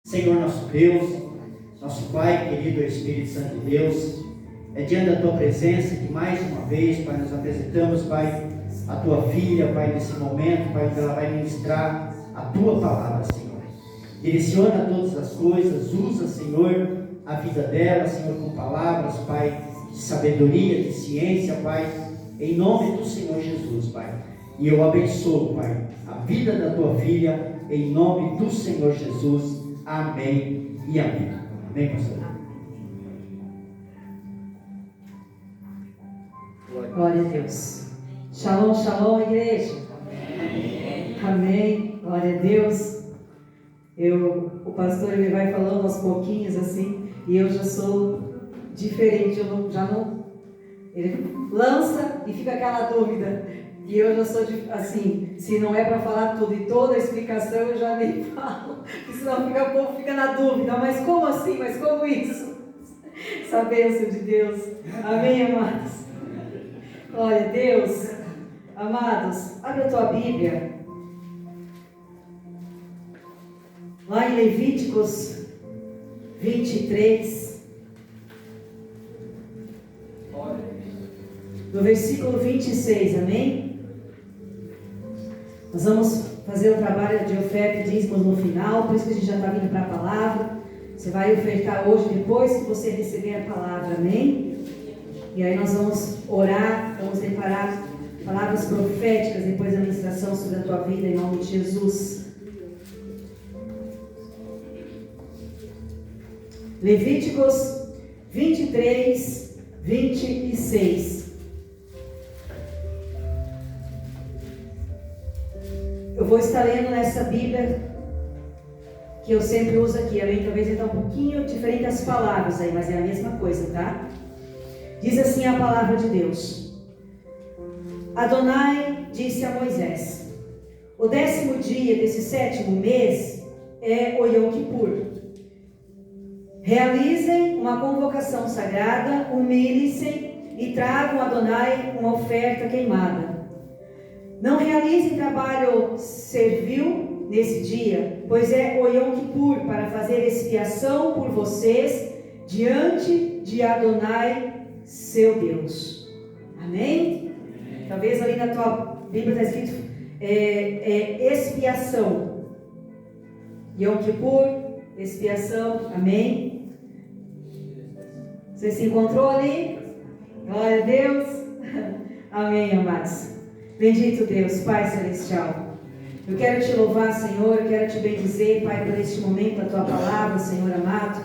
Senhor nosso Deus, nosso Pai querido, Espírito Santo de Deus, é diante da Tua presença que mais uma vez, Pai, nos apresentamos, Pai, a Tua filha, Pai, nesse momento, Pai, que ela vai ministrar a Tua palavra, Senhor. Direciona todas as coisas, usa, Senhor, a vida dela, Senhor, com palavras, Pai, de sabedoria, de ciência, Pai, em nome do Senhor Jesus, Pai. E eu abençoo, Pai, a vida da Tua filha, em nome do Senhor Jesus. Amém e amém. Amém, pastor? Glória a Deus. Shalom, shalom, igreja. Amém. Amém. Glória a Deus. O pastor ele vai falando aos pouquinhos assim, e eu já sou diferente. Ele lança e fica aquela dúvida. E eu já sou assim, se não é para falar tudo e toda a explicação eu já nem falo, porque senão o povo fica na dúvida, mas como assim, mas como isso? Essa bênção de Deus, amém, amados? Glória a Deus, amados, abre a tua Bíblia, lá em Levíticos 23, no versículo 26, amém? Nós vamos fazer o trabalho de oferta e dízimos no final, por isso que a gente já está vindo para a palavra. Você vai ofertar hoje, depois que você receber a palavra, amém? E aí nós vamos orar, vamos preparar palavras proféticas depois da ministração sobre a tua vida, em nome de Jesus. Levíticos 23, 26. Eu vou estar lendo nessa Bíblia que eu sempre uso aqui, amém? Talvez está um pouquinho diferente as palavras aí, mas é a mesma coisa, tá? Diz assim a palavra de Deus: Adonai disse a Moisés: o 10º dia desse 7º mês é o Yom Kippur. Realizem uma convocação sagrada, humilhem-se e tragam a Adonai uma oferta queimada. Não realizem trabalho servil nesse dia, pois é o Yom Kippur, para fazer expiação por vocês diante de Adonai, seu Deus. Amém? Talvez ali na tua Bíblia está escrito expiação. Yom Kippur, expiação. Amém? Você se encontrou ali? Glória a Deus. Amém, amados. Bendito Deus, Pai Celestial. Eu quero te louvar, Senhor, eu quero te bendizer, Pai, por este momento, a tua palavra, Senhor amado.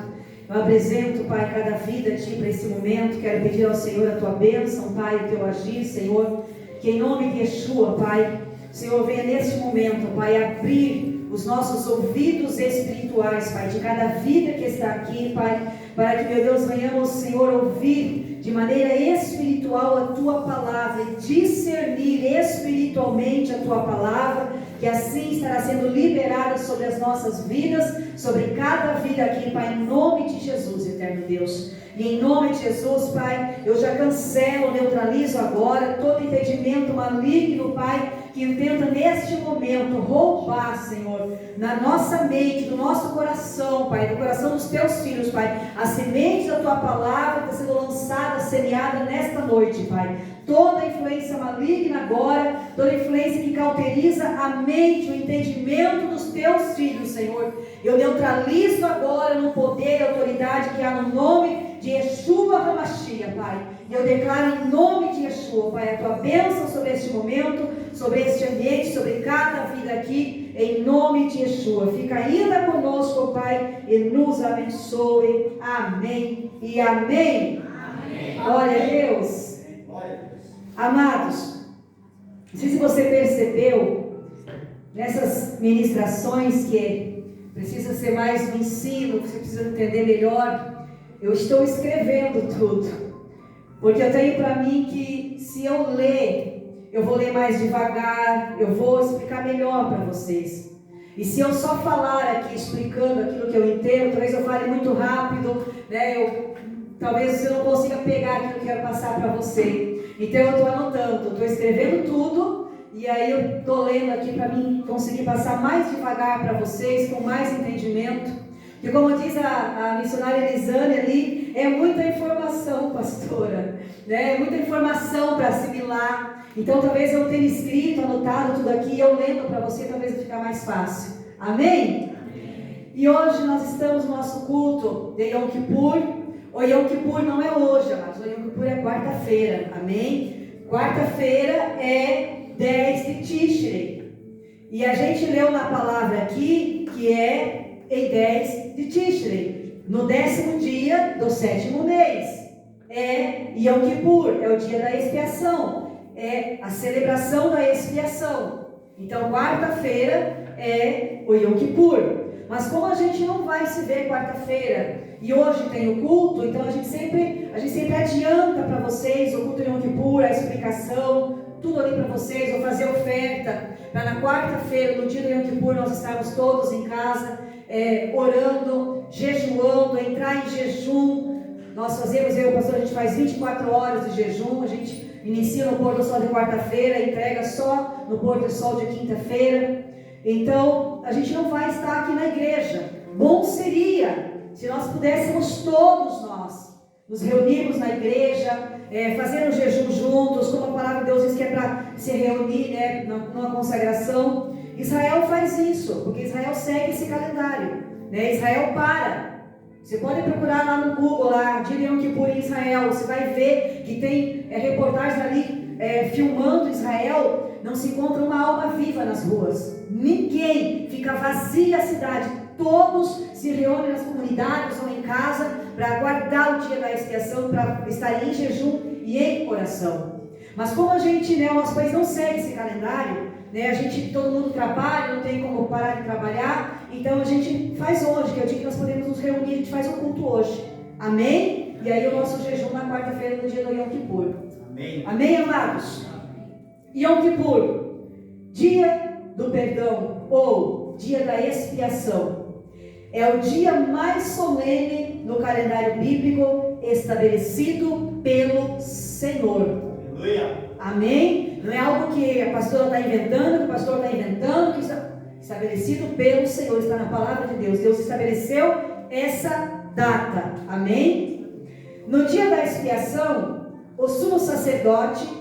Eu apresento, Pai, cada vida a ti para esse momento. Quero pedir ao Senhor a tua bênção, Pai, o teu agir, Senhor. Que em nome de Yeshua, Pai, o Senhor venha neste momento, Pai, abrir os nossos ouvidos espirituais, Pai, de cada vida que está aqui, Pai, para que, meu Deus, venhamos, Senhor, ouvir de maneira espiritual a tua palavra e discernir espiritualmente a tua palavra, que assim estará sendo liberada sobre as nossas vidas, sobre cada vida aqui, Pai, em nome de Jesus, eterno Deus. E em nome de Jesus, Pai, eu já cancelo, neutralizo agora todo impedimento maligno, Pai, que tenta neste momento roubar, Senhor, na nossa mente, no nosso coração, Pai, no coração dos teus filhos, Pai, a semente da tua palavra está sendo lançada, semeada nesta noite, Pai. Toda influência maligna agora, toda influência que cauteriza a mente, o entendimento dos teus filhos, Senhor, eu neutralizo agora no poder e autoridade que há no nome de Yeshua HaMashiach, Pai. E eu declaro em nome de Yeshua, Pai, a tua bênção sobre este momento, sobre este ambiente, sobre cada vida aqui, em nome de Yeshua. Fica ainda conosco, Pai, e nos abençoe. Amém e amém. Amém. Glória a Deus. Amados, não sei se você percebeu nessas ministrações que precisa ser mais um ensino, que você precisa entender melhor. Eu estou escrevendo tudo, porque eu tenho para mim que se eu ler, eu vou ler mais devagar, eu vou explicar melhor para vocês. E se eu só falar aqui explicando aquilo que eu entendo, talvez eu fale muito rápido, né? Talvez você não consiga pegar aquilo que eu quero passar para você. Então eu estou anotando, estou escrevendo tudo, e aí eu estou lendo aqui para mim conseguir passar mais devagar para vocês, com mais entendimento. Que como diz a missionária Elisane ali, é muita informação, pastora, né? É muita informação para assimilar. Então talvez eu tenha escrito, anotado tudo aqui, eu lendo para você, talvez ficar mais fácil. Amém? E hoje nós estamos no nosso culto de Yom Kippur. O Yom Kippur não é hoje, mas o Yom Kippur é quarta-feira. Amém? Quarta-feira é 10 de Tishrei. E a gente leu na palavra aqui que é em 10 de Tishrei, no 10º dia do 7º mês. É Yom Kippur, é o dia da expiação, é a celebração da expiação. Então quarta-feira é o Yom Kippur. Mas como a gente não vai se ver quarta-feira e hoje tem o culto, então a gente sempre adianta para vocês o culto de Yom Kippur, a explicação, tudo ali para vocês, vou fazer oferta para na quarta-feira, no dia do Yom Kippur, nós estarmos todos em casa, orando, jejuando, entrar em jejum. Nós fazemos, eu e o pastor, a gente faz 24 horas de jejum, a gente inicia no pôr do sol de quarta-feira, entrega só no pôr do sol de quinta-feira. Então, a gente não vai estar aqui na igreja. Bom seria se nós pudéssemos todos nós nos reunirmos na igreja, fazer um jejum juntos, como a palavra de Deus diz que é para se reunir, né, numa consagração. Israel faz isso, porque Israel segue esse calendário, né? Israel para. Você pode procurar lá no Google, lá, de Yom Kippur em Israel, você vai ver que tem reportagens ali filmando Israel. Não se encontra uma alma viva nas ruas, ninguém, fica vazia a cidade, todos se reúnem nas comunidades ou em casa para aguardar o dia da expiação, para estar em jejum e em oração. Mas como a gente, né, o nosso país não segue esse calendário, né, todo mundo trabalha, não tem como parar de trabalhar, então a gente faz hoje, que é o dia que nós podemos nos reunir, a gente faz o culto hoje, amém? E aí o nosso jejum na quarta-feira, no dia do Yom Kippur, amém, amém, amados? Yom Kippur, dia do perdão ou dia da expiação, é o dia mais solene no calendário bíblico estabelecido pelo Senhor. Aleluia. Amém? Não é algo que a pastora está inventando, que o pastor está inventando, que está estabelecido pelo Senhor, está na palavra de Deus. Deus estabeleceu essa data. Amém? No dia da expiação, o sumo sacerdote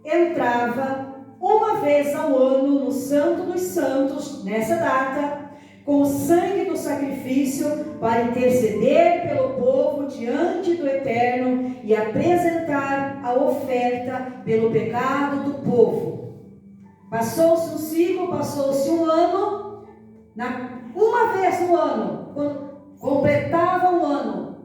entrava uma vez ao ano no Santo dos Santos, nessa data, com o sangue do sacrifício, para interceder pelo povo diante do Eterno e apresentar a oferta pelo pecado do povo. Passou-se um ciclo, passou-se um ano, uma vez no ano, quando completava um ano,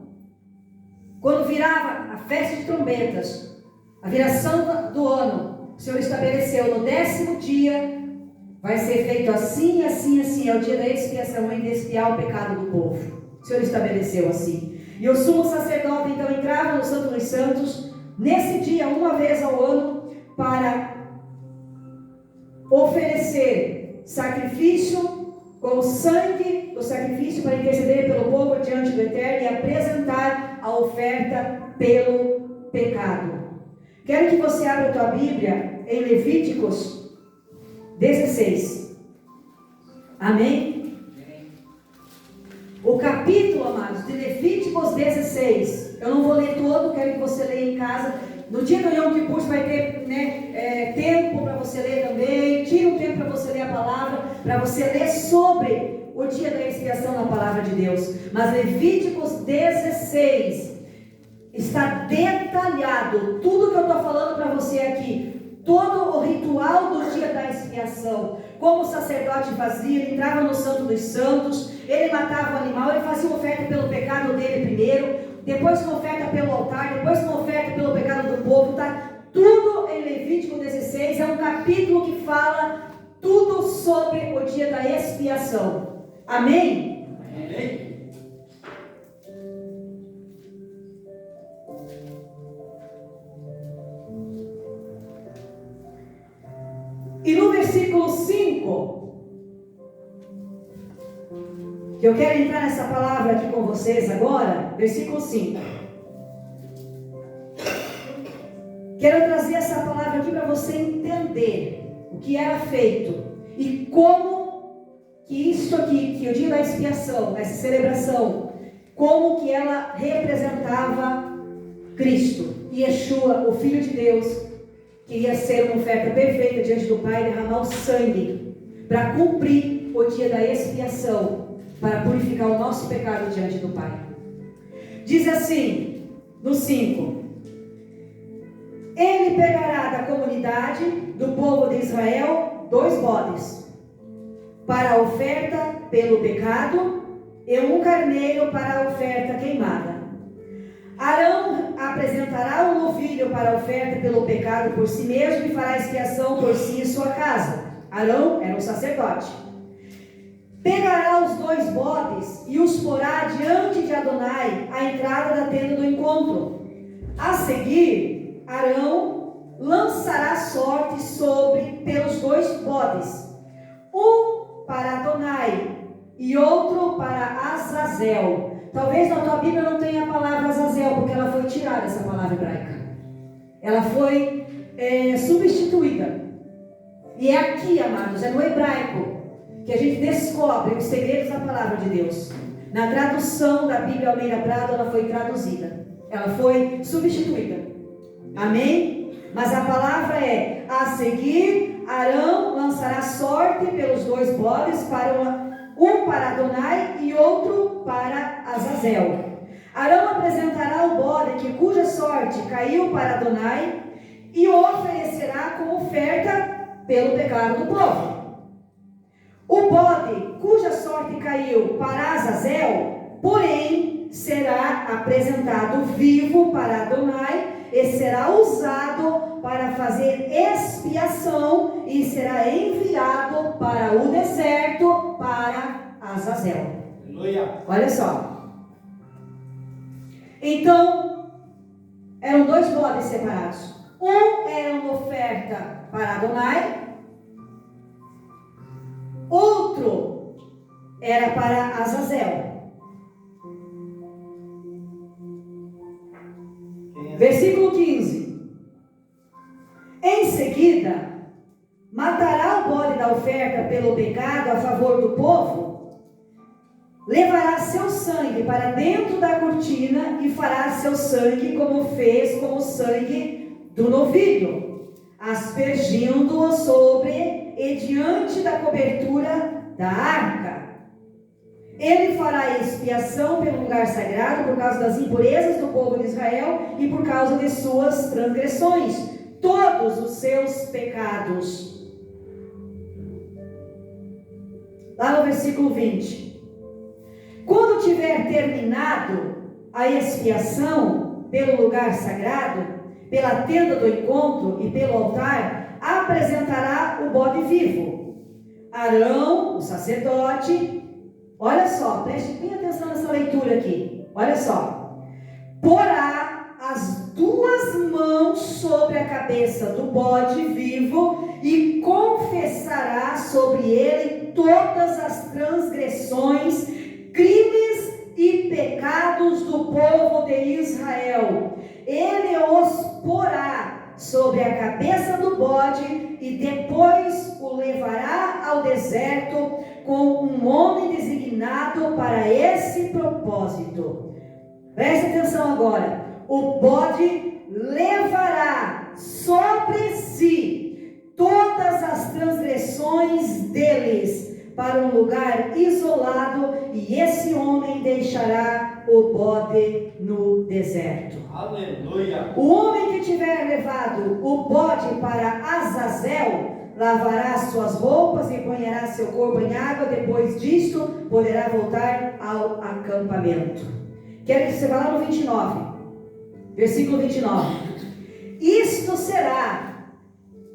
quando virava a festa de trombetas, a viração do ano, o Senhor estabeleceu no 10º dia, vai ser feito assim, assim, assim, é o dia da expiação, em expiar o pecado do povo. O Senhor estabeleceu assim. E o sumo sacerdote então entrava no Santo dos Santos, nesse dia, uma vez ao ano, para oferecer sacrifício com o sangue do sacrifício para interceder pelo povo diante do Eterno e apresentar a oferta pelo pecado. Quero que você abra a tua Bíblia em Levíticos 16. Amém? O capítulo, amados, de Levíticos 16. Eu não vou ler todo, quero que você leia em casa. No dia do Yom Kippur você vai ter, tempo para você ler também. Tira um tempo para você ler a palavra, para você ler sobre o dia da expiação na palavra de Deus. Mas Levíticos 16 está detalhado tudo que eu estou falando para você aqui, todo o ritual do dia da expiação, como o sacerdote fazia. Ele entrava no Santo dos Santos, ele matava o animal, ele fazia uma oferta pelo pecado dele primeiro, depois uma oferta pelo altar, depois uma oferta pelo pecado do povo. Está tudo em Levítico 16, é um capítulo que fala tudo sobre o dia da expiação. Amém? Amém. E no versículo 5, que eu quero entrar nessa palavra aqui com vocês agora, versículo 5. Quero trazer essa palavra aqui para você entender o que era feito e como que isso aqui, que o dia da expiação, essa celebração, como que ela representava Cristo, Yeshua, o Filho de Deus, que ia ser uma oferta perfeita diante do Pai, derramar o sangue para cumprir o dia da expiação, para purificar o nosso pecado diante do Pai. Diz assim, no 5: Ele pegará da comunidade do povo de Israel 2 bodes, para a oferta pelo pecado, e 1 carneiro para a oferta queimada. Arão apresentará um novilho para a oferta pelo pecado por si mesmo e fará expiação por si e sua casa. Arão era um sacerdote. Pegará os 2 bodes e os porá diante de Adonai, à entrada da tenda do encontro. A seguir, Arão lançará sorte pelos 2 bodes, um para Adonai e outro para Azazel. Talvez na tua Bíblia não tenha a palavra Azazel, porque ela foi tirada, essa palavra hebraica. Ela foi substituída. E é aqui, amados, é no hebraico que a gente descobre os segredos da palavra de Deus. Na tradução da Bíblia Almeida Prado, ela foi traduzida. Ela foi substituída. Amém? Mas a palavra é: a seguir, Arão lançará sorte pelos 2 bodes, um para Adonai e outro para Azazel. Arão apresentará o bode cuja sorte caiu para Adonai e o oferecerá como oferta pelo pecado do povo. O bode cuja sorte caiu para Azazel, porém, será apresentado vivo para Adonai e será usado para fazer expiação e será enviado para o deserto para Azazel. Aleluia. Olha só. Então, eram 2 bodes separados. Um era uma oferta para Adonai, outro era para Azazel. Versículo 15. Em seguida, matará o bode da oferta pelo pecado a favor do povo, levará seu sangue para dentro da cortina e fará seu sangue como fez com o sangue do novilho, aspergindo-o sobre e diante da cobertura da arca. Ele fará expiação pelo lugar sagrado por causa das impurezas do povo de Israel e por causa de suas transgressões, todos os seus pecados. Lá no versículo 20. Quando tiver terminado a expiação pelo lugar sagrado, pela tenda do encontro e pelo altar, apresentará o bode vivo. Arão, o sacerdote, olha só, preste bem atenção nessa leitura aqui. Olha só. Porá as 2 mãos sobre a cabeça do bode vivo e confessará sobre ele todas as transgressões, crimes e pecados do povo de Israel. Ele os porá sobre a cabeça do bode e depois o levará ao deserto com um homem designado para esse propósito. Preste atenção agora. O bode levará sobre si todas as transgressões deles para um lugar isolado, e esse homem deixará o bode no deserto. Aleluia! O homem que tiver levado o bode para Azazel lavará suas roupas e banhará seu corpo em água. Depois disto poderá voltar ao acampamento. Quero que você vá lá no 29, versículo 29. Isto será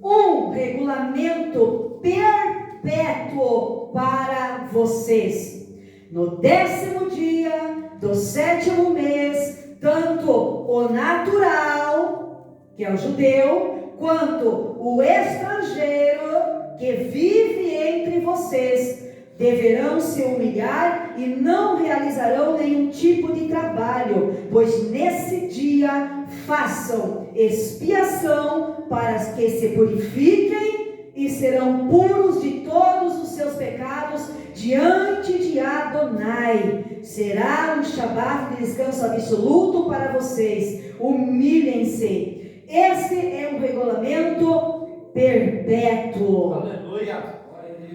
um regulamento perpétuo para vocês. No 10º dia do 7º mês, tanto o natural, que é o judeu, quanto o estrangeiro que vive entre vocês, deverão se humilhar e não realizarão nenhum tipo de trabalho, pois nesse dia façam expiação para que se purifiquem e serão puros de todos os seus pecados diante de Adonai. Será um Shabat de descanso absoluto para vocês. Humilhem-se. Esse é um regulamento perpétuo. Aleluia.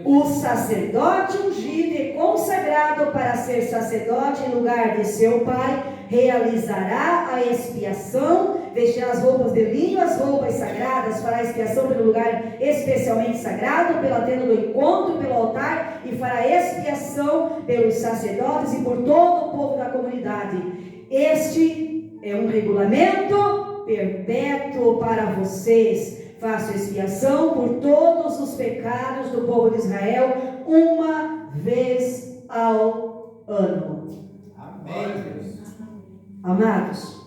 O sacerdote ungido e consagrado para ser sacerdote em lugar de seu pai realizará a expiação, vestirá as roupas de linho, as roupas sagradas, fará a expiação pelo lugar especialmente sagrado, pela tenda do encontro, pelo altar, e fará expiação pelos sacerdotes e por todo o povo da comunidade. Este é um regulamento perpétuo para vocês. Faço expiação por todos os pecados do povo de Israel uma vez ao ano. Amém. Amados,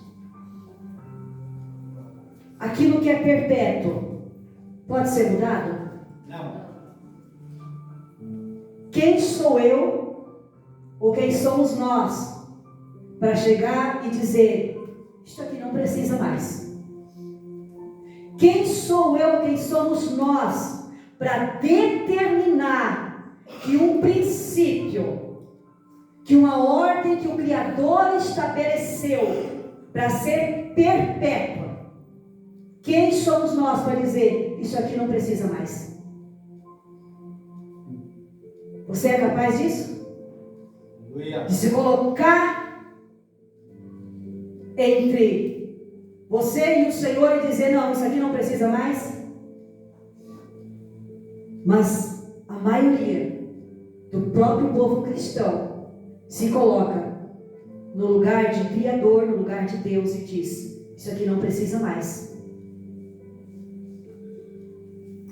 aquilo que é perpétuo pode ser mudado? Não. Quem sou eu ou quem somos nós para chegar e dizer: isto aqui não precisa mais? Quem sou eu, quem somos nós para determinar que um princípio, que uma ordem que o Criador estabeleceu para ser perpétua, quem somos nós para dizer: isso aqui não precisa mais? Você é capaz disso? Aleluia. De se colocar entre você e o Senhor e dizer: não, isso aqui não precisa mais? Mas a maioria do próprio povo cristão se coloca no lugar de Criador, no lugar de Deus, e diz: isso aqui não precisa mais.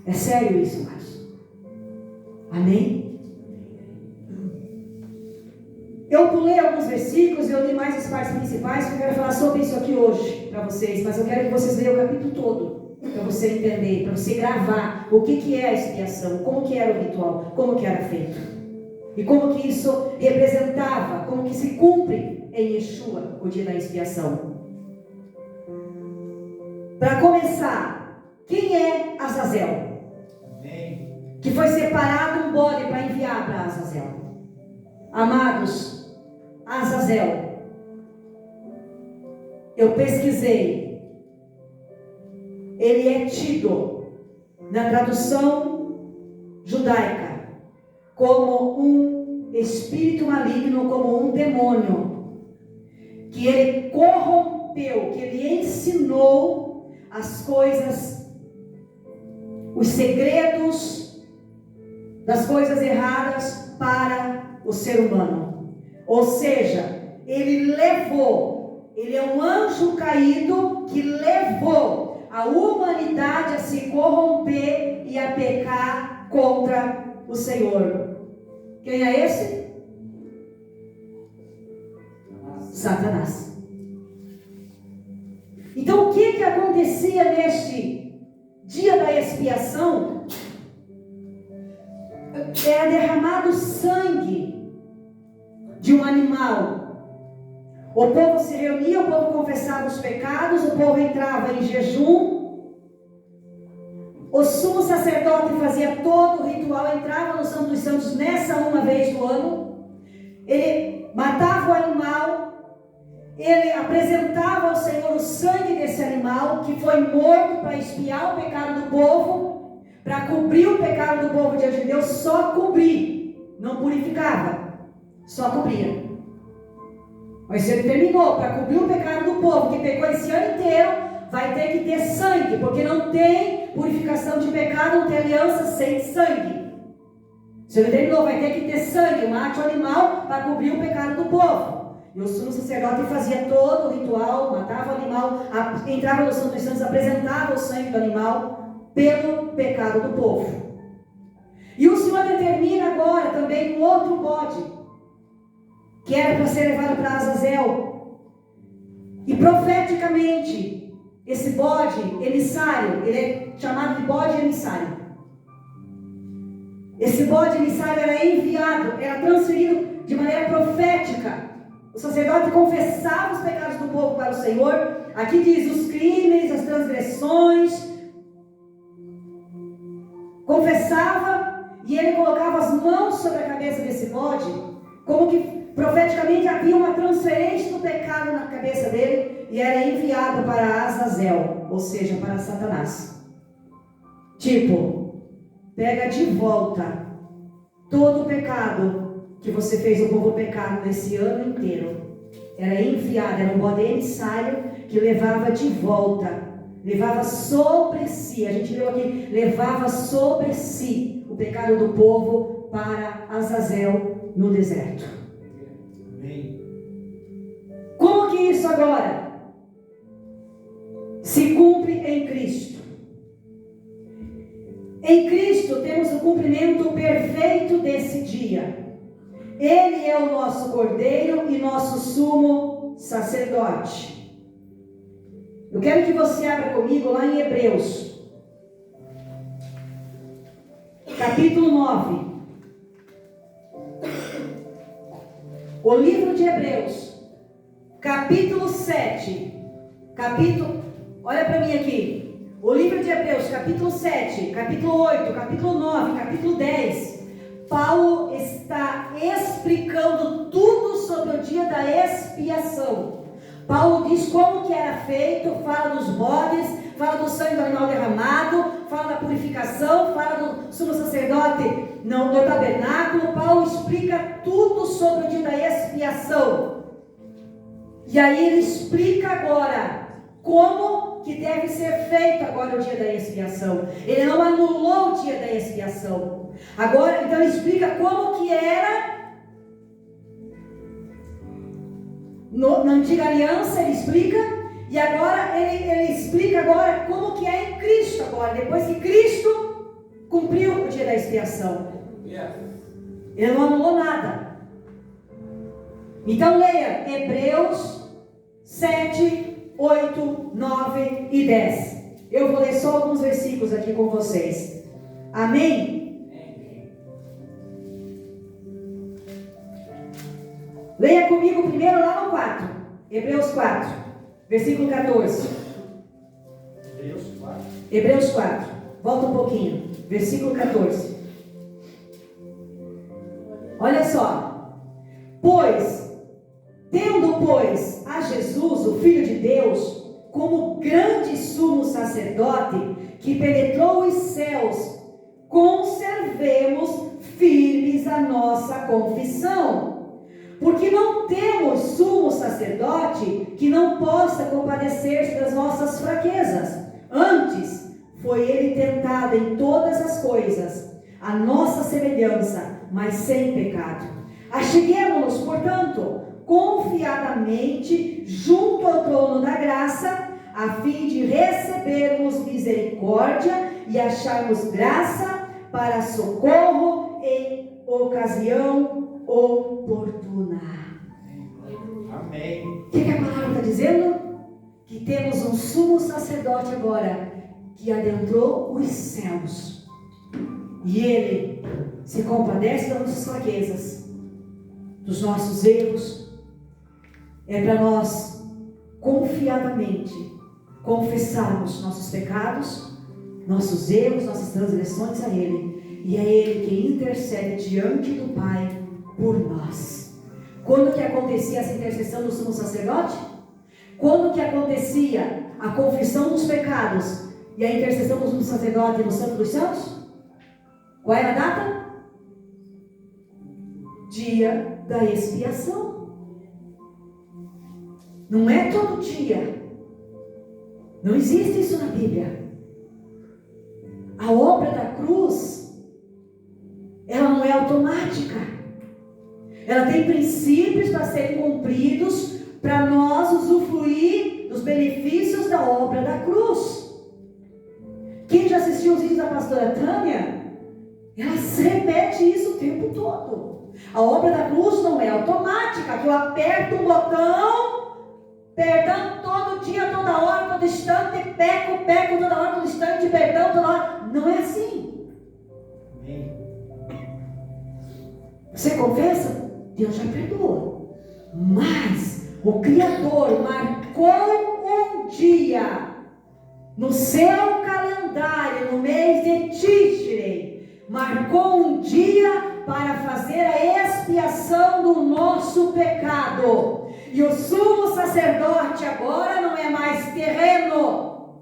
É sério isso, amados? Amém? Eu pulei alguns versículos, eu li mais as partes principais, porque eu quero falar sobre isso aqui hoje para vocês, mas eu quero que vocês leiam o capítulo todo, para você entender, para você gravar o que é a expiação, como que era o ritual, como que era feito, e como que isso representava, como que se cumpre em Yeshua o dia da expiação. Para começar, quem é Azazel? Amém. Que foi separado um bode para enviar para Azazel. Amados, Azazel, eu pesquisei, ele é tido na tradução judaica como um espírito maligno, como um demônio, que ele corrompeu, que ele ensinou as coisas, os segredos das coisas erradas para o ser humano. Ou seja, ele é um anjo caído que levou a humanidade a se corromper e a pecar contra o Senhor. Quem é esse? Satanás. Então o que acontecia neste dia da expiação? Era derramado sangue de um animal. O povo se reunia, o povo confessava os pecados, o povo entrava em jejum. O sumo sacerdote fazia todo o ritual, entrava no Santo dos Santos nessa uma vez do ano. Ele matava o animal, ele apresentava ao Senhor o sangue desse animal que foi morto para expiar o pecado do povo, para cobrir o pecado do povo diante de Deus. Só cobrir, não purificava, só cobria. Mas se ele terminou para cobrir o pecado do povo que pecou esse ano inteiro, vai ter que ter sangue, porque não tem purificação de pecado, não tem aliança sem sangue. Se ele terminou, vai ter que ter sangue, mate o animal para cobrir o pecado do povo. E o sumo sacerdote fazia todo o ritual, matava o animal, entrava no Santo dos Santos, apresentava o sangue do animal pelo pecado do povo. E o Senhor determina agora também um outro bode, que era para ser levado para Azazel. E profeticamente, esse bode emissário, ele é chamado de bode emissário. Esse bode emissário era enviado, era transferido de maneira profética. O sacerdote confessava os pecados do povo para o Senhor. Aqui diz os crimes, as transgressões. Confessava, e ele colocava as mãos sobre a cabeça desse bode, como que profeticamente havia uma transferência do pecado na cabeça dele, e era enviado para Azazel, ou seja, para Satanás. Tipo, pega de volta todo o pecado que você fez o povo pecar nesse ano inteiro. Era enviado, era um bode emissário que levava de volta, levava sobre si, a gente leu aqui, levava sobre si o pecado do povo para Azazel no deserto. Amém. Como que isso agora se cumpre em Cristo? Em Cristo temos o cumprimento perfeito desse dia. Ele é o nosso Cordeiro e nosso sumo sacerdote. Eu quero que você abra comigo lá em Hebreus, capítulo 9. O livro de Hebreus, capítulo 7. Olha para mim aqui. O livro de Hebreus, capítulo 7, capítulo 8, capítulo 9, capítulo 10. Paulo está explicando tudo sobre o dia da expiação. Paulo diz como que era feito, fala dos bodes, fala do sangue do animal derramado, fala da purificação, fala do sumo sacerdote no tabernáculo. Paulo explica tudo sobre o dia da expiação. E aí ele explica agora como que deve ser feito agora o dia da expiação. Ele não anulou o dia da expiação. Agora, então ele explica como que era na antiga aliança, ele explica, e agora ele explica agora como que é em Cristo agora, depois que Cristo cumpriu o dia da expiação. Ele não anulou nada. Então leia Hebreus 7, 8, 9 e 10. Eu vou ler só alguns versículos aqui com vocês. Amém? Leia comigo primeiro lá no 4. Hebreus 4, versículo 14. Hebreus 4. Volta um pouquinho. Versículo 14. Olha só. Tendo, a Jesus, o Filho de Deus, como grande sumo sacerdote, que penetrou os céus, conservemos firmes a nossa confissão. Porque não temos sumo sacerdote que não possa compadecer-se das nossas fraquezas. Antes, foi ele tentado em todas as coisas, a nossa semelhança, mas sem pecado. Acheguemo-nos, portanto, confiadamente junto ao trono da graça, a fim de recebermos misericórdia e acharmos graça para socorro em ocasião oportuna. Amém. O que a palavra está dizendo? Que temos um sumo sacerdote agora que adentrou os céus, e ele se compadece das nossas fraquezas, dos nossos erros. É para nós confiadamente confessarmos nossos pecados, nossos erros, nossas transgressões a ele, e é ele que intercede diante do Pai por nós. Quando que acontecia essa intercessão do sumo sacerdote? Quando que acontecia a confissão dos pecados e a intercessão do sumo sacerdote no Santo dos Santos? Qual era a data? Dia da expiação. Não é todo dia. Não existe isso na Bíblia. A obra da cruz, ela não é automática. Ela tem princípios para serem cumpridos, para nós usufruir dos benefícios da obra da cruz. Quem já assistiu os vídeos da pastora Tânia, ela se repete isso o tempo todo. A obra da cruz não é automática, que eu aperto um botão, perdão todo dia, toda hora, todo instante, peco toda hora, todo instante, perdão toda hora. Não é assim. Amém. Você confessa? Deus já perdoa. Mas o Criador marcou um dia no seu calendário, no mês de Tishrei, marcou um dia para fazer a expiação do nosso pecado. E o sumo sacerdote agora não é mais terreno.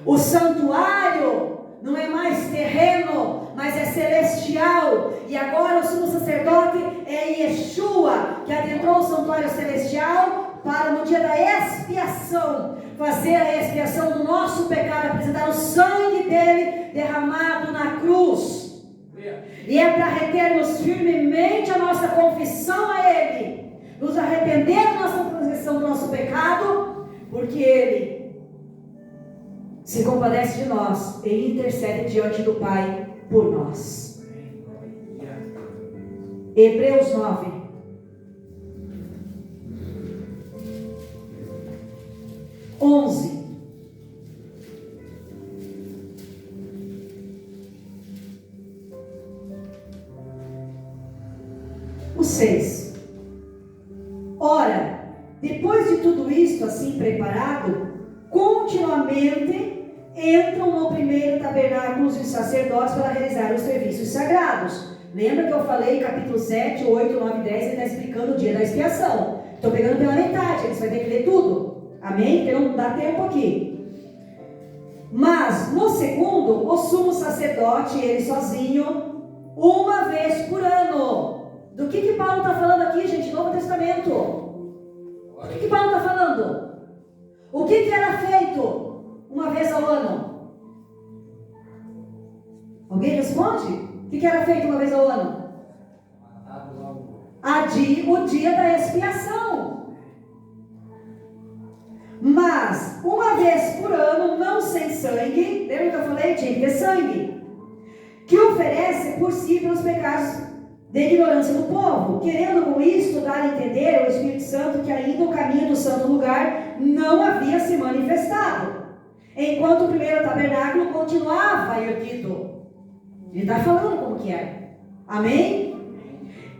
O santuário não é mais terreno, mas é celestial. E agora o sumo sacerdote é Yeshua, que adentrou o santuário celestial para no dia da expiação, fazer a expiação do nosso pecado, apresentar o sangue dele derramado na cruz. E é para retermos firmemente a nossa confissão a ele, nos arrepender da nossa transgressão, do nosso pecado, porque ele se compadece de nós e intercede diante do Pai por nós. Hebreus 9. O 6. Ora, depois de tudo isto assim preparado, continuamente entram no primeiro tabernáculo os sacerdotes para realizar os serviços sagrados. Lembra que eu falei capítulo 7, 8, 9 e 10, ele está explicando o dia da expiação. Estou pegando pela metade, você vai ter que ler tudo. Amém? Porque não dá tempo aqui. Mas no segundo, o sumo sacerdote, ele sozinho, uma vez por ano. Do que Paulo está falando aqui, gente? Novo Testamento. O que Paulo está falando? O que era feito uma vez ao ano? Alguém responde? O que era feito uma vez ao ano? O dia da expiação. Mas, uma vez por ano, não sem sangue. Lembra que eu falei? Tinha que ter sangue. Que oferece por si pelos pecados de ignorância do povo, querendo com isto dar a entender ao Espírito Santo que ainda o caminho do santo lugar não havia se manifestado, enquanto o primeiro tabernáculo continuava erguido. Ele está falando como que é. Amém?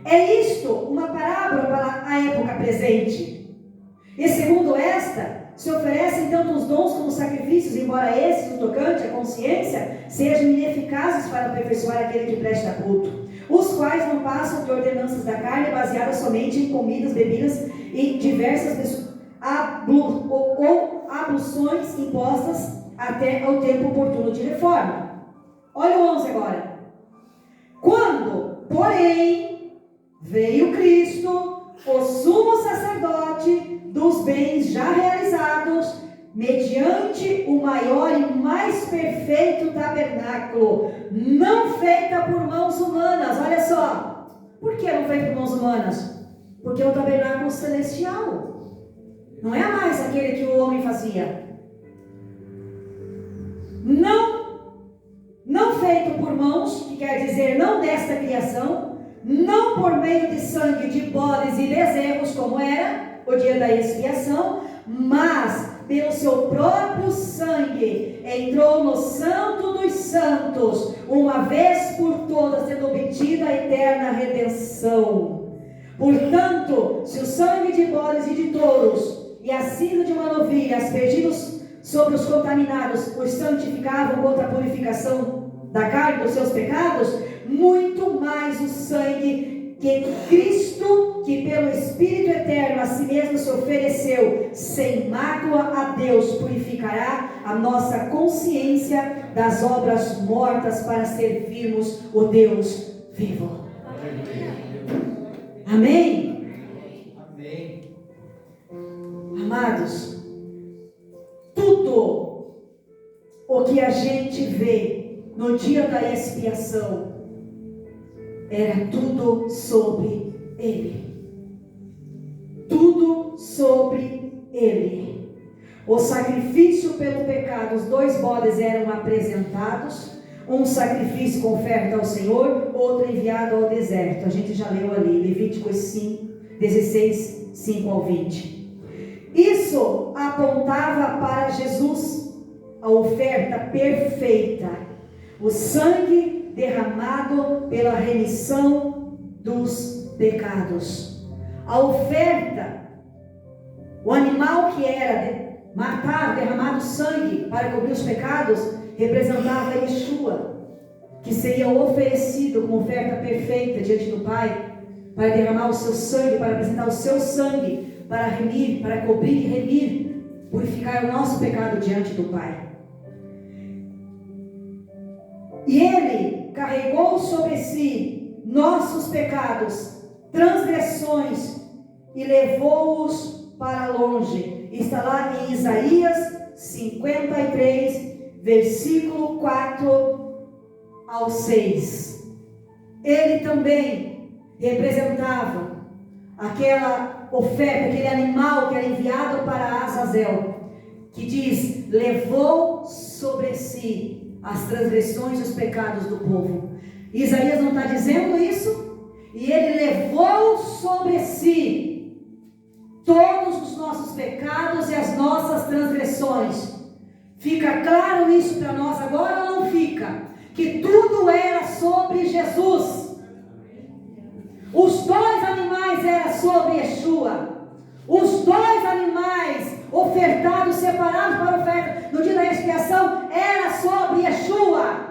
É isto uma parábola para a época presente. E segundo esta, se oferecem tanto os dons como os sacrifícios, embora esses, no tocante à consciência, sejam ineficazes para aperfeiçoar aquele que presta culto, os quais não passam de ordenanças da carne, baseadas somente em comidas, bebidas e diversas abluções impostas até ao tempo oportuno de reforma. Olha o 11 agora. Quando, porém, veio Cristo, o sumo sacerdote dos bens já realizados, mediante o maior e mais perfeito tabernáculo, não feita por mãos humanas. Olha só, por que não feita por mãos humanas? Porque é o tabernáculo celestial, não é mais aquele que o homem fazia. Não feito por mãos, que quer dizer não desta criação, não por meio de sangue de bodes e bezerros, como era o dia da expiação, mas pelo seu próprio sangue entrou no Santo dos Santos, uma vez por todas, tendo obtido a eterna redenção. Portanto, se o sangue de bodes e de touros e a cinza de uma novilha, aspergidos sobre os contaminados, os santificavam contra a purificação da carne dos seus pecados, muito mais o sangue que Cristo, que pelo Espírito Eterno a si mesmo se ofereceu sem mácula a Deus, purificará a nossa consciência das obras mortas para servirmos o Deus vivo. Amém? Amém. Amados, tudo o que a gente vê no dia da expiação era tudo sobre Ele. Tudo sobre Ele. O sacrifício pelo pecado, os 2 bodes eram apresentados, um sacrifício com oferta ao Senhor, outro enviado ao deserto. A gente já leu ali, Levíticos 16, 5 ao 20. Isso apontava para Jesus, a oferta perfeita, o sangue derramado pela remissão dos pecados. A oferta, o animal que era matado, derramado sangue para cobrir os pecados, representava Yeshua. que seria oferecido como oferta perfeita diante do Pai, para derramar o seu sangue, para apresentar o seu sangue, para remir, para cobrir e remir, purificar o nosso pecado diante do Pai. E Ele carregou sobre si nossos pecados, transgressões, e levou-os para longe. Está lá em Isaías 53, versículo 4 ao 6. Ele também representava aquela oferta, aquele animal que era enviado para Azazel, que diz: levou sobre si as transgressões e os pecados do povo. Isaías não está dizendo isso? E ele levou sobre si todos os nossos pecados e as nossas transgressões. Fica claro isso para nós agora ou não fica? Que tudo era sobre Jesus. Os dois animais eram sobre Yeshua. Os dois animais ofertados, separados para oferta no dia da expiação, era sobre Yeshua.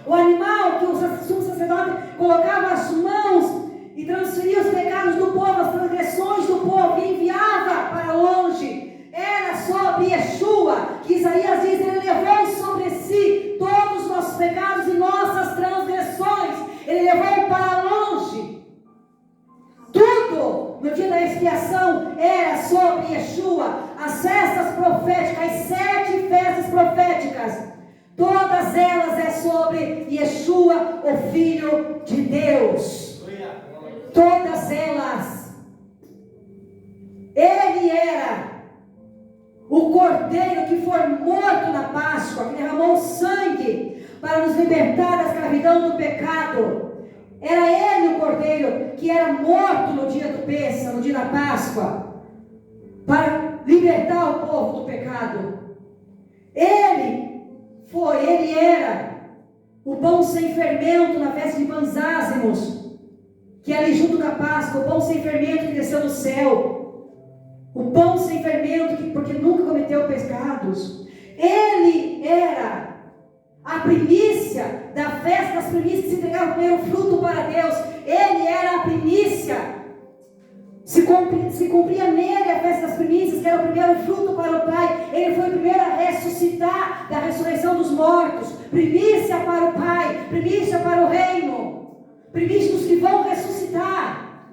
O animal que o sumo sacerdote colocava as mãos e transferia os pecados do povo, as transgressões do povo, e enviava para longe, era sobre Yeshua, que Isaías diz: ele levou sobre si todos os nossos pecados e nossas transgressões. Ele levou para longe. Tudo no dia da expiação era sobre Yeshua. As festas proféticas, as 7 festas proféticas, todas elas é sobre Yeshua, o Filho de Deus. Todas elas. Ele era o Cordeiro que foi morto na Páscoa, que derramou sangue para nos libertar da escravidão do pecado. Era ele o Cordeiro que era morto no dia do Pêssego, no dia da Páscoa, para libertar o povo do pecado. Ele era o pão sem fermento na festa de Pães Ázimos, que era ali junto da Páscoa, o pão sem fermento que desceu do céu, o pão sem fermento porque nunca cometeu pecados. Ele era a primícia da festa das primícias, que se entregava o primeiro fruto para Deus. Ele era a primícia. Se cumpria nele a festa das primícias, que era o primeiro fruto para o Pai. Ele foi o primeiro a ressuscitar da ressurreição dos mortos. Primícia para o Pai, primícia para o reino, primícia dos que vão ressuscitar.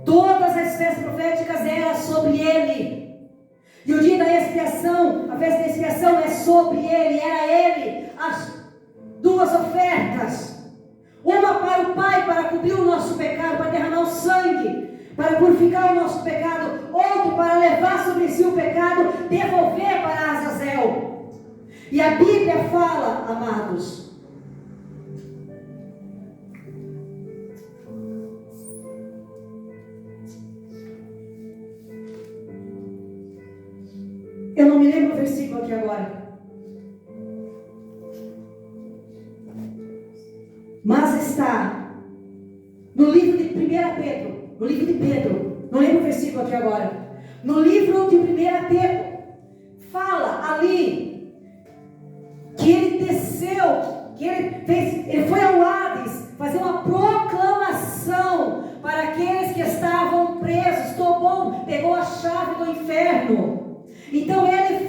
Todas as festas proféticas eram sobre ele. E o dia da expiação, a festa da expiação é sobre ele, era ele. As 2 ofertas. Uma para o Pai, para cobrir o nosso pecado, para derramar o sangue, para purificar o nosso pecado. Outro para levar sobre si o pecado, devolver para Azazel. E a Bíblia fala, amados, eu não me lembro o versículo aqui agora, mas está no livro de 1 Pedro, no livro de Pedro, não lembro o versículo aqui agora, no livro de 1 Pedro, fala ali que ele desceu, que ele foi ao Hades fazer uma proclamação para aqueles que estavam presos, pegou a chave do inferno. Então ele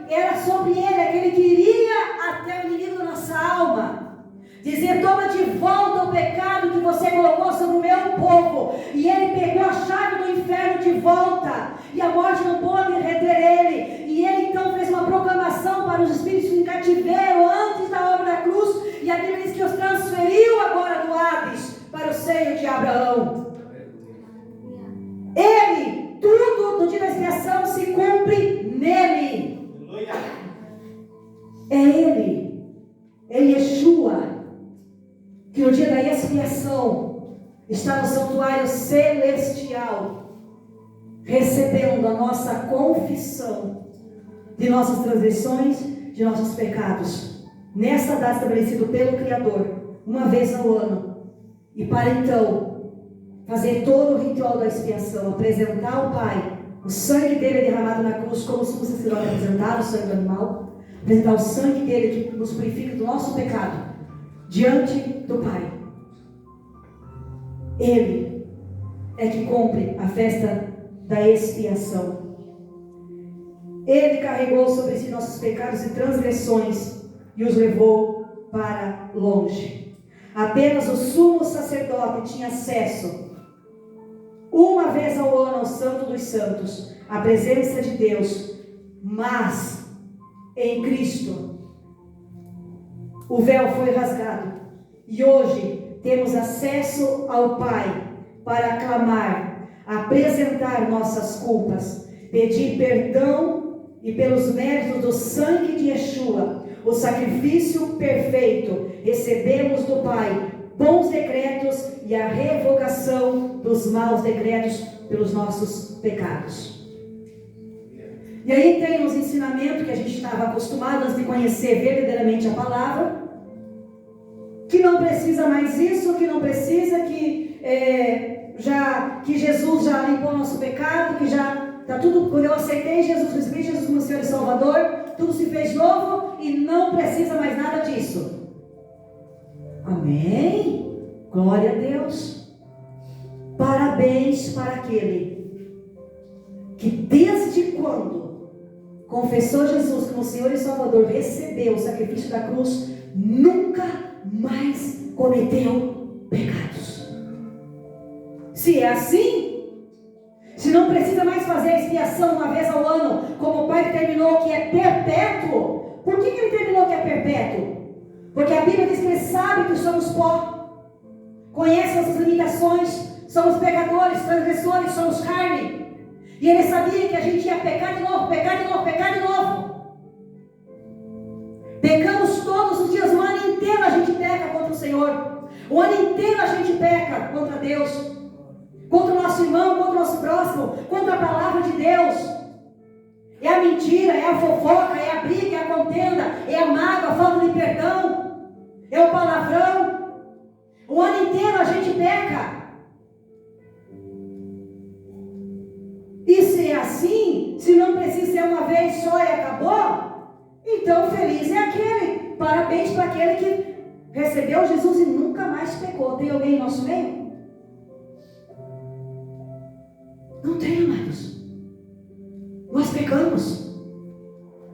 era sobre ele, aquele que iria até o inimigo da nossa alma, dizer: toma de volta o pecado que você colocou sobre o meu povo. E ele pegou a chave do inferno de volta, e a morte não pôde reter ele. E ele então fez uma proclamação para os espíritos em cativeiro antes da obra da cruz, e a Bíblia diz que os transferiu agora do Hades para o seio de Abraão. Ele, tudo no dia da expiação se cumpre nele. É ele, Yeshua, que no dia da expiação está no santuário celestial, recebendo a nossa confissão de nossas transgressões, de nossos pecados, nesta data estabelecida pelo Criador, uma vez ao ano, e para então fazer todo o ritual da expiação, apresentar ao Pai o sangue dele derramado na cruz, como o sumo sacerdote apresentava o sangue do animal, apresentar o sangue dele que nos purifica do nosso pecado diante do Pai. Ele é que cumpre a festa da expiação. Ele carregou sobre si nossos pecados e transgressões e os levou para longe. Apenas o sumo sacerdote tinha acesso uma vez ao ano ao Santo dos Santos, a presença de Deus. Mas em Cristo o véu foi rasgado e hoje temos acesso ao Pai para clamar, apresentar nossas culpas, pedir perdão e pelos méritos do sangue de Yeshua, o sacrifício perfeito, recebemos do Pai bons decretos e a revogação dos maus decretos pelos nossos pecados. E aí tem os ensinamentos que a gente estava acostumado antes de conhecer verdadeiramente a palavra, que não precisa mais isso, que não precisa, que Jesus já limpou nosso pecado, que já está tudo, quando eu aceitei Jesus, recebi Jesus como Senhor e Salvador, tudo se fez novo e não precisa mais nada disso. Amém? Glória a Deus. Parabéns para aquele que desde quando confessou Jesus como Senhor e Salvador, recebeu o sacrifício da cruz, nunca mais cometeu pecados. Se é assim, se não precisa mais fazer a expiação uma vez ao ano, como o Pai determinou que é perpétuo, por que ele determinou que é perpétuo? Porque a Bíblia diz que ele sabe que somos pó, conhece nossas limitações, somos pecadores, transgressores, somos carne, e ele sabia que a gente ia pecar de novo, pecar de novo, pecar de novo. Pecamos todos os dias, o ano inteiro a gente peca contra o Senhor, o ano inteiro a gente peca contra Deus, contra o nosso irmão, contra o nosso próximo, contra a palavra de Deus. É a mentira, é a fofoca, é a briga, é a contenda, é a mágoa, a falta de perdão, é o palavrão. O ano inteiro a gente peca. E se é assim, se não precisa ser uma vez só e acabou, então feliz é aquele, parabéns para aquele que recebeu Jesus e nunca mais pecou. Tem alguém em nosso meio? Não tem, amados. Nós pecamos,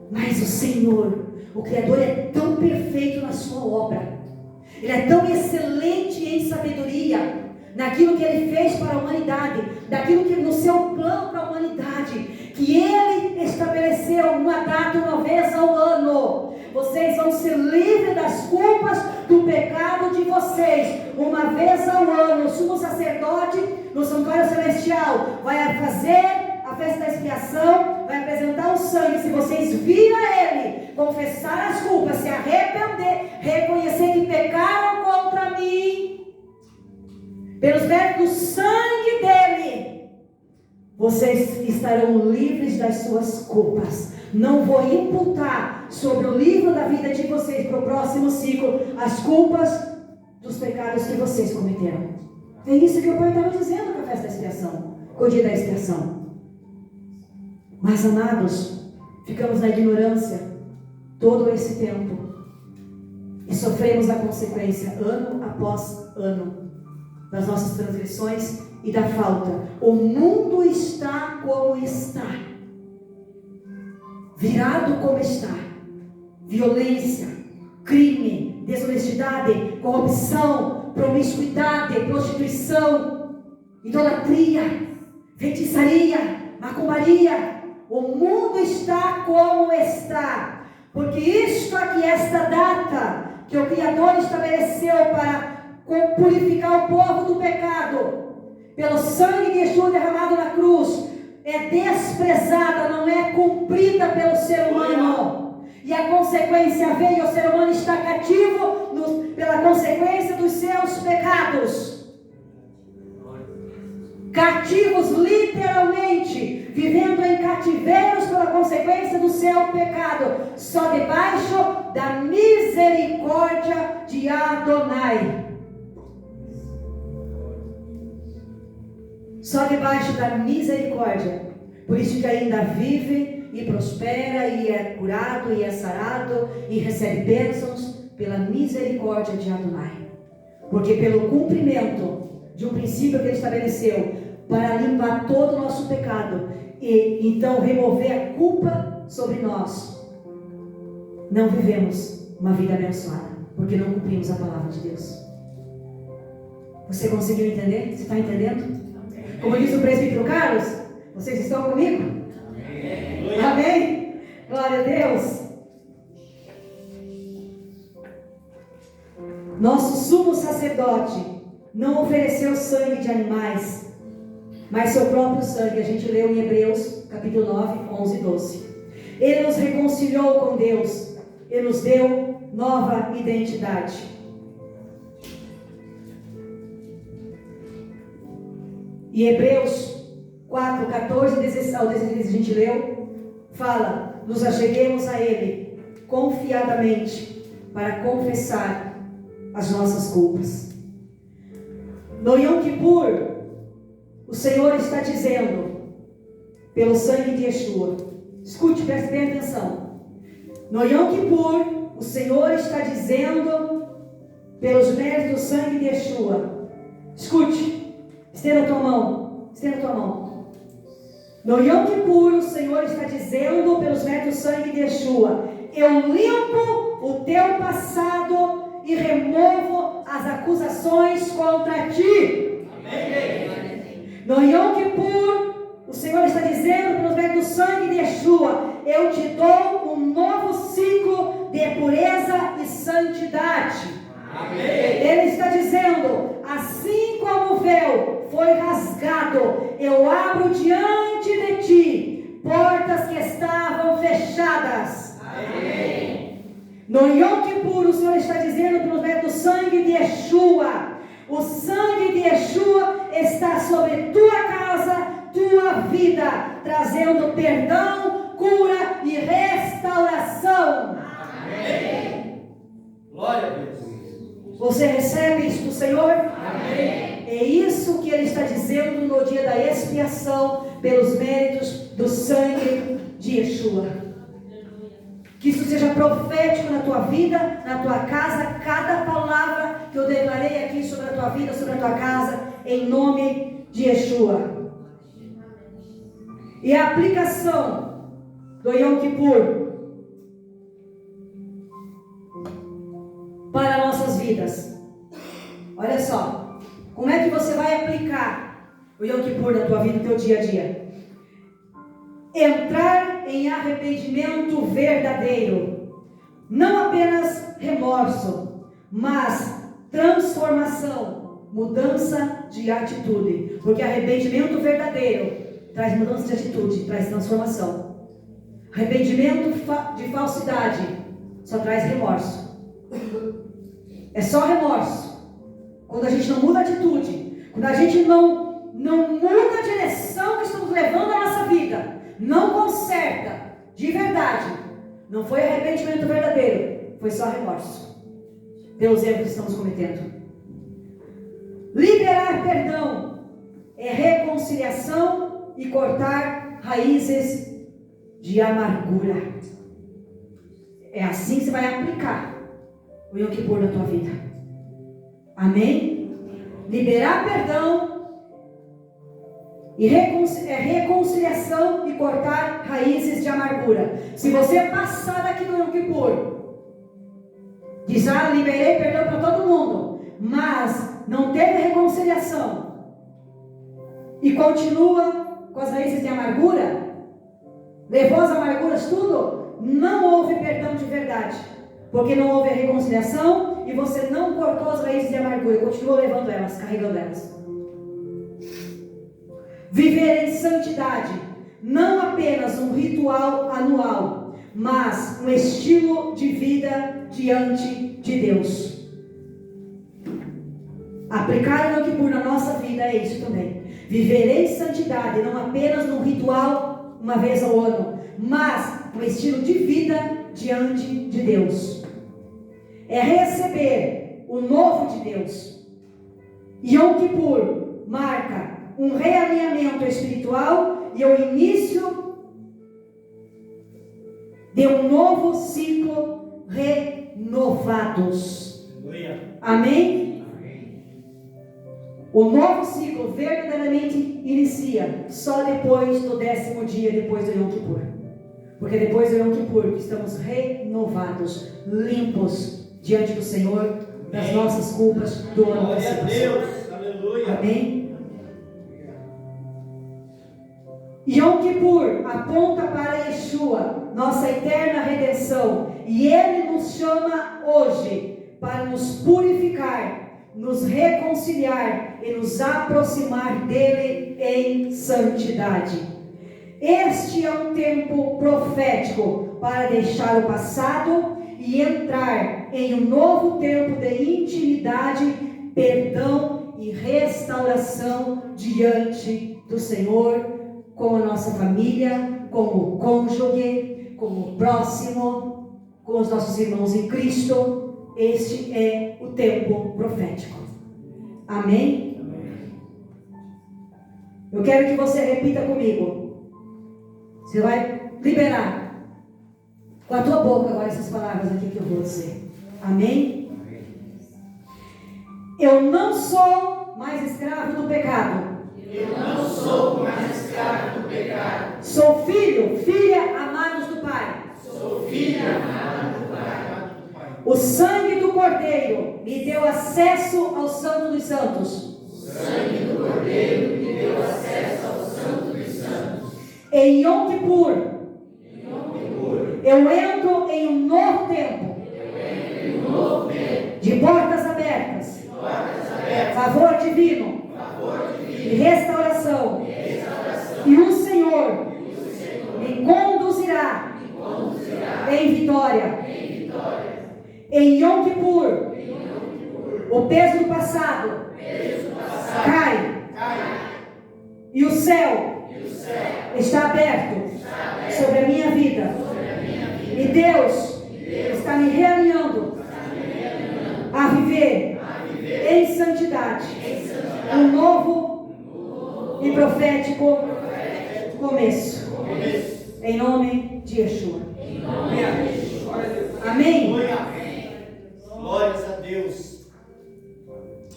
mas o Senhor, o Criador, é tão perfeito na sua obra, Ele é tão excelente em sabedoria, naquilo que Ele fez para a humanidade, daquilo que no seu plano para a humanidade, que Ele estabeleceu uma data uma vez ao ano. Vocês vão ser livres das culpas do pecado de vocês, uma vez ao ano. O sumo sacerdote no santuário celestial vai fazer a festa da expiação, vai apresentar o sangue. Se vocês virem a Ele, confessar as culpas, se arrepender, reconhecer que pecaram contra mim, pelos méritos do sangue dele, vocês estarão livres das suas culpas. Não vou imputar sobre o livro da vida de vocês para o próximo ciclo as culpas dos pecados que vocês cometeram. É isso que o Pai estava dizendo com a festa da expiação, com o dia da expiação. Mas, amados, ficamos na ignorância todo esse tempo e sofremos a consequência ano após ano das nossas transgressões e da falta. O mundo está como está, virado como está: violência, crime, desonestidade, corrupção, promiscuidade, prostituição, idolatria, feitiçaria, macumbaria. O mundo está como está, porque isto aqui, esta data que o Criador estabeleceu para purificar o povo do pecado, pelo sangue de Yeshua derramado na cruz, é desprezada, não é cumprida pelo ser humano. E a consequência veio, o ser humano está cativo pela consequência dos seus pecados. Cativos literalmente, vivendo em cativeiros pela consequência do seu pecado, só debaixo da misericórdia de Adonai. Só debaixo da misericórdia, Por isso que ainda vive e prospera e é curado e é sarado e recebe bênçãos pela misericórdia de Adonai. Porque pelo cumprimento de um princípio que ele estabeleceu para limpar todo o nosso pecado e então remover a culpa sobre nós, não vivemos uma vida abençoada, porque não cumprimos a palavra de Deus. Você conseguiu entender? Você está entendendo? Como disse o presbítero Carlos, vocês estão comigo? Amém. Amém? Glória a Deus. Nosso sumo sacerdote não ofereceu sangue de animais, mas seu próprio sangue. A gente leu em Hebreus capítulo 9, 11 e 12. Ele nos reconciliou com Deus. Ele nos deu nova identidade. E Hebreus 4, 14 ao 16 a gente leu, fala: nos acheguemos a Ele confiadamente para confessar as nossas culpas. No Yom Kippur, o Senhor está dizendo, pelo sangue de Yeshua, escute, preste bem atenção. No Yom Kippur, o Senhor está dizendo, pelos méritos do sangue de Yeshua, escute, estenda a tua mão, estenda a tua mão. No Yom Kippur, o Senhor está dizendo, pelos méritos do sangue de Yeshua, eu limpo o teu passado e removo as acusações contra ti. Amém. No Yom Kippur, o Senhor está dizendo, pelos méritos do sangue de Yeshua, eu te dou um novo ciclo de pureza e santidade. Amém. Ele está dizendo, assim como o véu foi rasgado, eu abro diante de ti portas que estavam fechadas. Amém. No Yom Kippur, o Senhor está dizendo, pelos méritos do sangue de Yeshua, o sangue de Yeshua está sobre tua casa, tua vida, trazendo perdão, cura e restauração. Amém. Glória a Deus. Você recebe isso do Senhor? Amém. É isso que Ele está dizendo no dia da expiação, pelos méritos do sangue de Yeshua. Que isso seja profético na tua vida, na tua casa, cada palavra que eu declarei aqui sobre a tua vida, sobre a tua casa, em nome de Yeshua. E a aplicação do Yom Kippur para nossas vidas. Olha só, como é que você vai aplicar o Yom Kippur na tua vida, no teu dia a dia? Entrar em arrependimento verdadeiro, não apenas remorso, mas transformação, mudança de atitude, porque arrependimento verdadeiro traz mudança de atitude, traz transformação. Arrependimento de falsidade só traz remorso. É só remorso. Quando a gente não muda a atitude, quando a gente não muda a direção que estamos levando a nossa vida, não conserta de verdade, não foi arrependimento verdadeiro, foi só remorso pelos erros que estamos cometendo. Liberar perdão é reconciliação e cortar raízes de amargura. É assim que você vai aplicar o Yom Kippur na tua vida. Amém? Liberar perdão e reconciliação e cortar raízes de amargura. Se você passar daqui no Yom Kippur, diz, liberei perdão para todo mundo, mas não teve reconciliação e continua com as raízes de amargura, levou as amarguras tudo, não houve perdão de verdade, porque não houve a reconciliação e você não cortou as raízes de amargura e continuou levando elas, carregando elas. Viver em santidade, não apenas um ritual anual, mas um estilo de vida diante de Deus. Aplicar o Yom Kippur na nossa vida é isso também. Viver em santidade, não apenas num ritual uma vez ao ano, mas um estilo de vida diante de Deus. É receber o novo de Deus. Yom Kippur marca um realinhamento espiritual e o início de um novo ciclo renovados. Amém? O novo ciclo verdadeiramente inicia só depois do 10º dia, depois do Yom Kippur. Porque depois do Yom Kippur estamos renovados, limpos diante do Senhor, das nossas culpas do ano que se passou. Amém? Yom Kippur aponta para Yeshua, nossa eterna redenção, e Ele nos chama hoje para nos purificar, nos reconciliar e nos aproximar dele em santidade. Este é um tempo profético para deixar o passado e entrar em um novo tempo de intimidade, perdão e restauração diante do Senhor, com a nossa família, com o cônjuge, com o próximo, com os nossos irmãos em Cristo. Este é o tempo profético. Amém? Eu quero que você repita comigo. Você vai liberar com a tua boca agora essas palavras aqui que eu vou dizer. Amém? Eu não sou mais escravo do pecado. Eu não sou mais escravo do pecado. Sou filho, filha amados do Pai. Sou filha amada do Pai. O sangue do Cordeiro me deu acesso ao Santo dos Santos. O sangue do Cordeiro me deu acesso ao Santo dos Santos. Em Yom Kippur, eu entro em um novo tempo. De portas abertas. Favor divino. E restauração. E o Senhor me conduzirá em vitória. Em Yom Kippur, o peso do passado cai. E o céu está aberto sobre a minha vida. E Deus está me realinhando a viver em santidade um novo e profético começo. Em nome de Yeshua. Amém? Glórias a Deus.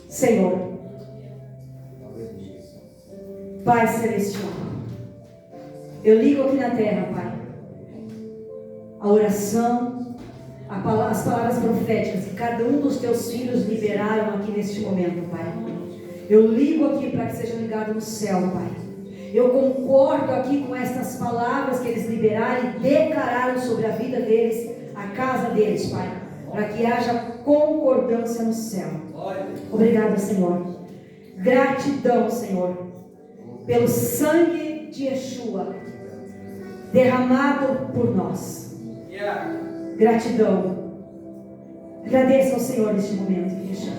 Senhor, Pai Celestial, eu ligo aqui na terra, Pai, a oração, as palavras proféticas que cada um dos teus filhos liberaram aqui neste momento, Pai. Eu ligo aqui para que seja ligado no céu, Pai. Eu concordo aqui com estas palavras que eles liberaram e declararam sobre a vida deles, a casa deles, Pai, para que haja concordância no céu. Obrigado, Senhor. Gratidão, Senhor, pelo sangue de Yeshua derramado por nós. Gratidão. Agradeça ao Senhor neste momento, igreja.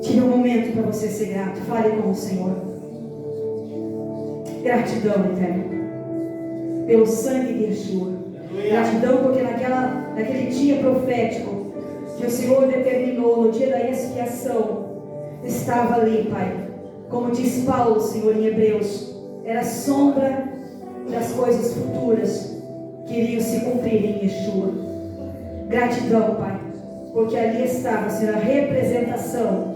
Tire um momento para você ser grato. Fale com o Senhor. Gratidão, eterno, pelo sangue de Yeshua. Gratidão porque naquele dia profético que o Senhor determinou, no dia da expiação, estava ali, Pai, como diz Paulo, Senhor, em Hebreus, era sombra das coisas futuras que iriam se cumprir em Yeshua. Gratidão, Pai, porque ali estava, Senhor, a representação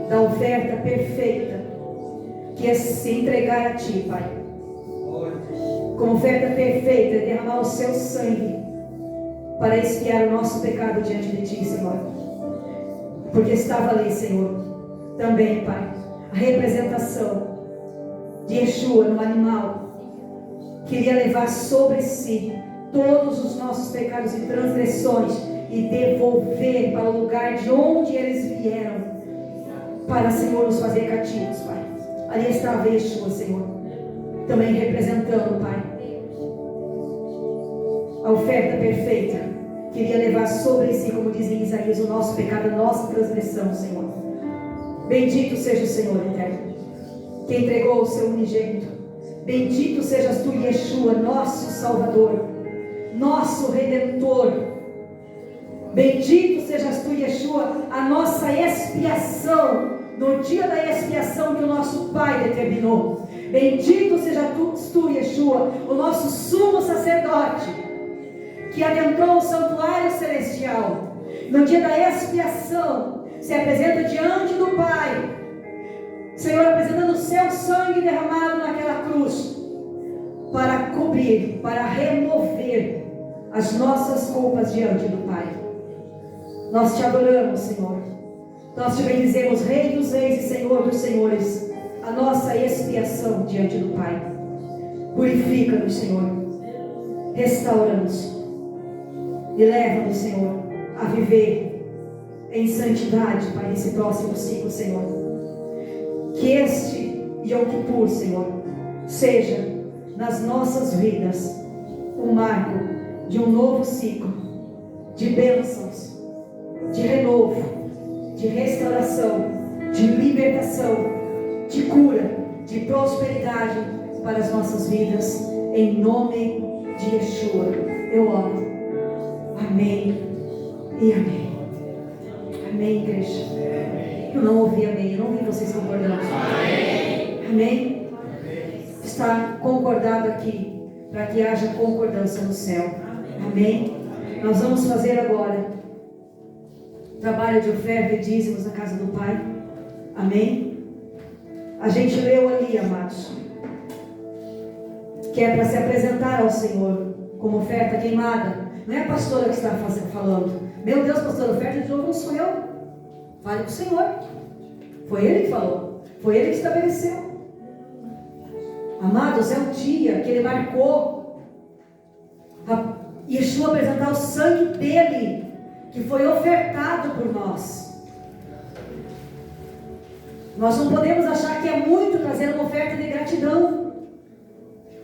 da oferta perfeita, que é se entregar a Ti, Pai, como oferta perfeita, é derramar o Seu sangue para expiar o nosso pecado diante de Ti, Senhor. Porque estava ali, Senhor, também, Pai, a representação de Yeshua no animal, que iria levar sobre si todos os nossos pecados e transgressões e devolver para o lugar de onde eles vieram, para, Senhor, nos fazer cativos, Pai. Ali estava Yeshua, Senhor, também representando, Pai, a oferta perfeita, que iria levar sobre si, como diz em Isaías, o nosso pecado, a nossa transgressão, Senhor. Bendito seja o Senhor eterno, que entregou o seu unigênito. Bendito sejas tu, Yeshua, nosso Salvador, nosso Redentor. Bendito sejas tu, Yeshua, a nossa expiação no dia da expiação que o nosso Pai determinou. Bendito seja tu, Yeshua, o nosso sumo sacerdote, que adentrou o santuário celestial. No dia da expiação, se apresenta diante do Pai, Senhor, apresentando o seu sangue derramado naquela cruz, para cobrir, para remover as nossas culpas diante do Pai. Nós te adoramos, Senhor. Nós te bendizemos, Rei dos Reis e Senhor dos Senhores, a nossa expiação diante do Pai. Purifica-nos, Senhor. Restaura-nos. E leva-nos, Senhor, a viver em santidade, Pai, nesse próximo ciclo, Senhor. Que este Yom Kippur, Senhor, seja nas nossas vidas um marco de um novo ciclo, de bênçãos, de renovo, de restauração, de libertação, de cura, de prosperidade para as nossas vidas, em nome de Yeshua. Eu oro. Amém e amém. Amém, igreja. Eu não ouvi amém, eu não vi vocês concordando. Amém. Está concordado aqui, para que haja concordância no céu. Amém. Nós vamos fazer agora trabalho de oferta e dízimos na casa do Pai. Amém. A gente leu ali, amados, que é para se apresentar ao Senhor como oferta queimada. Não é a pastora que está falando. Meu Deus, pastor, oferta de novo não sou eu. Fale com o Senhor. Foi Ele que falou. Foi Ele que estabeleceu. Amados, é o dia que Ele marcou a Yeshua apresentar o sangue dEle, que foi ofertado por nós. Nós não podemos achar que é muito trazer uma oferta de gratidão.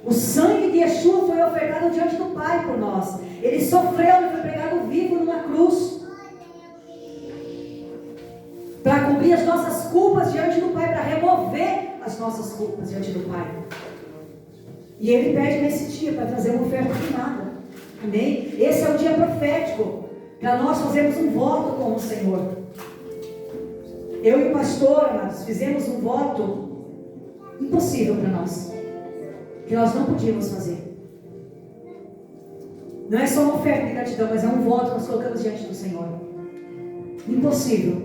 O sangue de Yeshua foi ofertado diante do Pai por nós. Ele sofreu, ele foi pregado vivo numa cruz, para cobrir as nossas culpas diante do Pai, para remover as nossas culpas diante do Pai. E Ele pede nesse dia para trazer uma oferta queimada. Amém? Esse é o dia profético, para nós fazermos um voto com o Senhor. Eu e o pastor, amados, fizemos um voto impossível para nós, que nós não podíamos fazer. Não é só uma oferta de gratidão, mas é um voto que nós colocamos diante do Senhor. Impossível.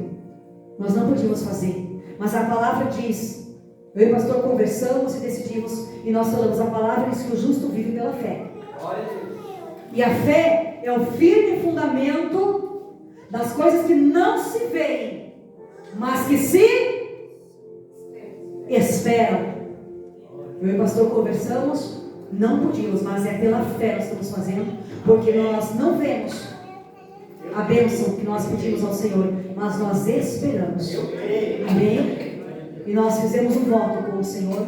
Nós não podíamos fazer. Mas a palavra diz, eu e o pastor conversamos e decidimos, e nós falamos, a palavra diz que o justo vive pela fé. E a fé é o firme fundamento das coisas que não se veem, mas que se esperam. Eu e o pastor conversamos, não podíamos, mas é pela fé que nós estamos fazendo, porque nós não vemos a bênção que nós pedimos ao Senhor, mas nós esperamos. Amém? E nós fizemos um voto com o Senhor,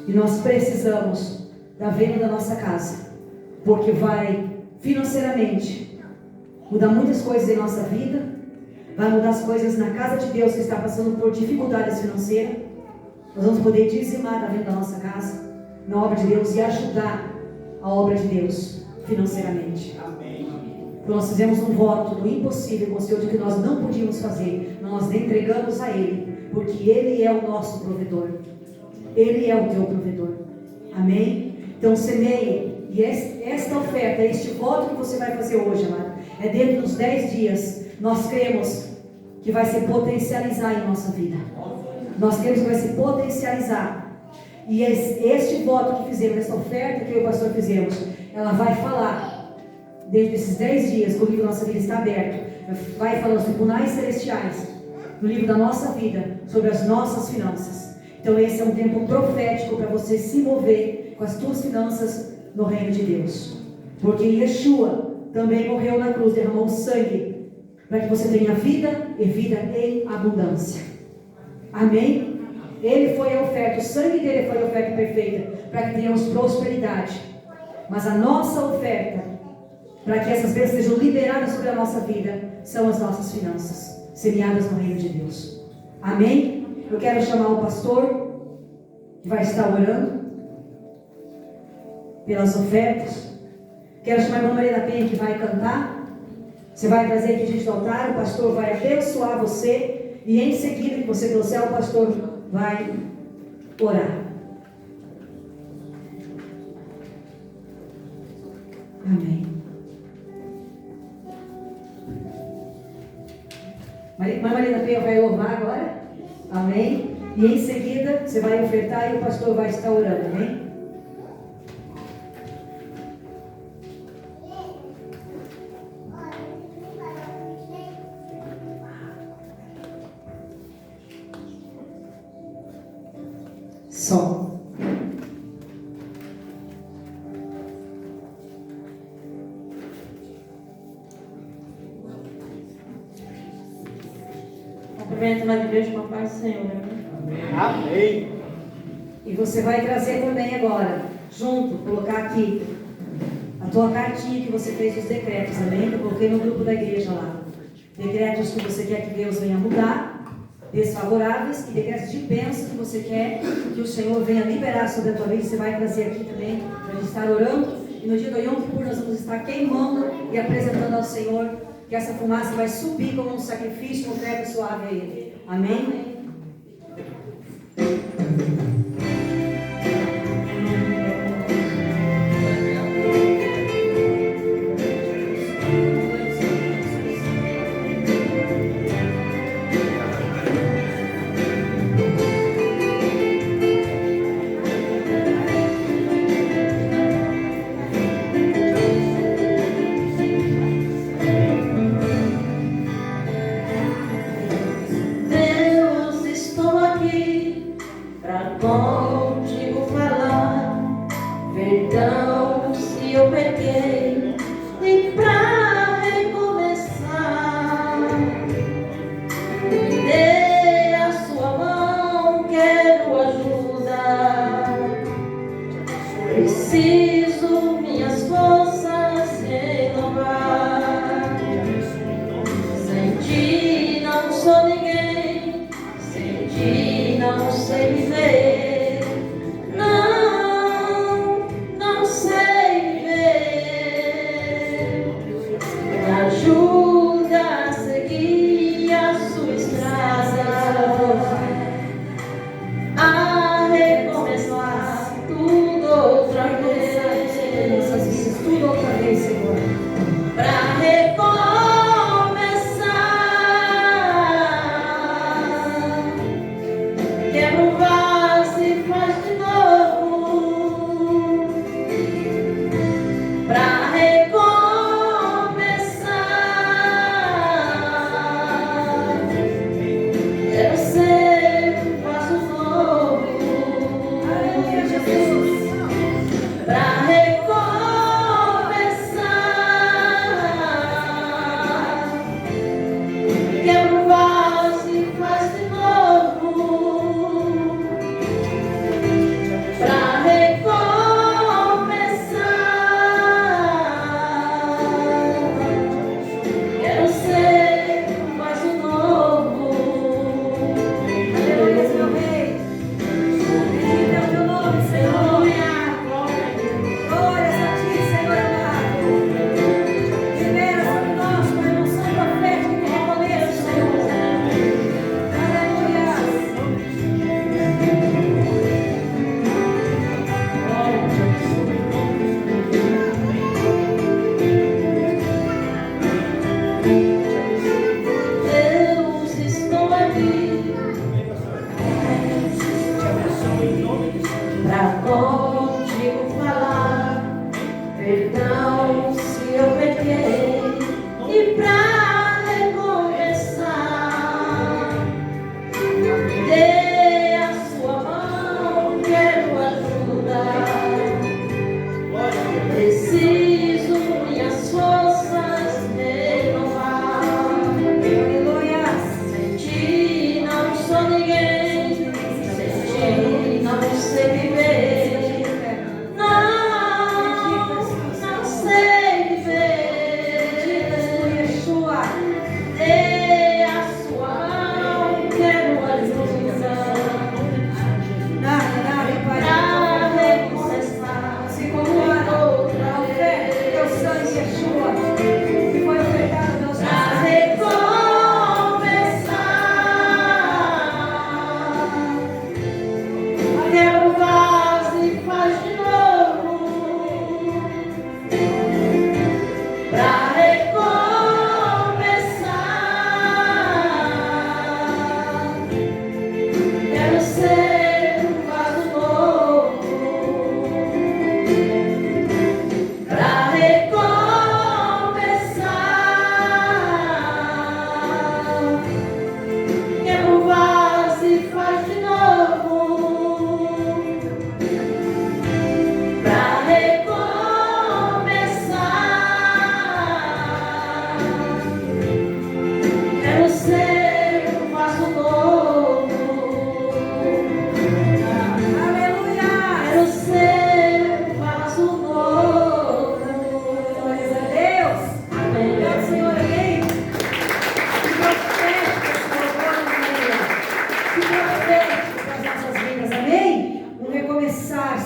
e nós precisamos da venda da nossa casa, porque vai financeiramente mudar muitas coisas em nossa vida, vai mudar as coisas na casa de Deus que está passando por dificuldades financeiras. Nós vamos poder dizimar da venda da nossa casa na obra de Deus e ajudar a obra de Deus financeiramente. Amém. Então nós fizemos um voto do impossível com o Senhor, de que nós não podíamos fazer. Nós entregamos a Ele, porque Ele é o nosso provedor. Ele é o teu provedor. Amém? Então semeie. E esta oferta, este voto que você vai fazer hoje, amado, é dentro dos 10 dias. Nós cremos que vai se potencializar em nossa vida. Nós cremos que vai se potencializar. E este voto que fizemos, essa oferta que eu e o pastor fizemos, ela vai falar, dentro desses 10 dias, que o livro da nossa vida está aberto, vai falar os tribunais celestiais, no livro da nossa vida, sobre as nossas finanças. Então esse é um tempo profético para você se mover com as tuas finanças no reino de Deus. Porque Yeshua também morreu na cruz, derramou sangue, para que você tenha vida e vida em abundância. Amém? Ele foi a oferta, o sangue dele foi a oferta perfeita, para que tenhamos prosperidade. Mas a nossa oferta, para que essas bênçãos sejam liberadas sobre a nossa vida, são as nossas finanças, semeadas no reino de Deus. Amém? Eu quero chamar o pastor, que vai estar orando pelas ofertas. Quero chamar a irmã Maria da Penha, que vai cantar. Você vai trazer aqui diante do altar, o pastor vai abençoar você. E em seguida que você trouxer, o pastor vai orar. Amém. Marina Penha vai louvar agora. Amém. E em seguida você vai ofertar e o pastor vai estar orando. Amém. Som. Cumprimento na igreja com a paz do Senhor. Amém. E você vai trazer também agora, junto, colocar aqui a tua cartinha que você fez dos decretos, amém? Eu coloquei no grupo da igreja lá. Decretos que você quer que Deus venha mudar, desfavoráveis, e decretos de bênção que você quer que o Senhor venha liberar sobre a tua vida. Você vai trazer aqui também, para a gente estar orando. E no dia do Yom Kippur nós vamos estar queimando e apresentando ao Senhor, que essa fumaça vai subir como um sacrifício, um oferta suave a Ele. Amém? Quero ser, faço novo.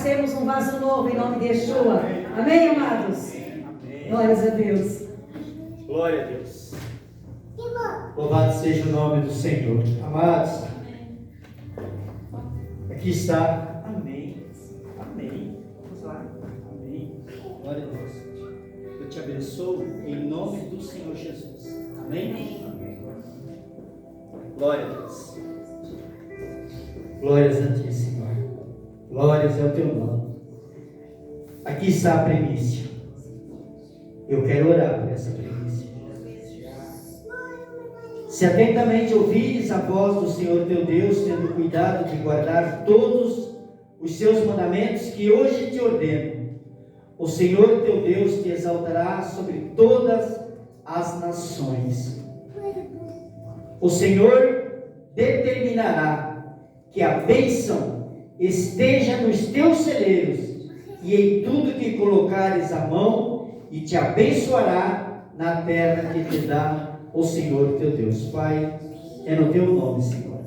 sermos um vaso novo em nome de Yeshua. Amém, amados? Glórias a Deus. Glória a Deus. Louvado seja o nome do Senhor. Amados, aqui está. Amém. Amém. Vamos lá. Amém. Glória a Deus. Eu te abençoo em nome do Senhor Jesus. Amém? Amém. Glória a Deus. Glórias a ti, Senhor. Glórias ao teu nome. Aqui está a primícia. Eu quero orar por essa primícia. Se atentamente ouvires a voz do Senhor teu Deus, tendo cuidado de guardar todos os seus mandamentos que hoje te ordeno, o Senhor teu Deus te exaltará sobre todas as nações. O Senhor determinará que a bênção esteja nos teus celeiros e em tudo que colocares a mão, e te abençoará na terra que te dá o Senhor teu Deus. Pai, é no teu nome, Senhor.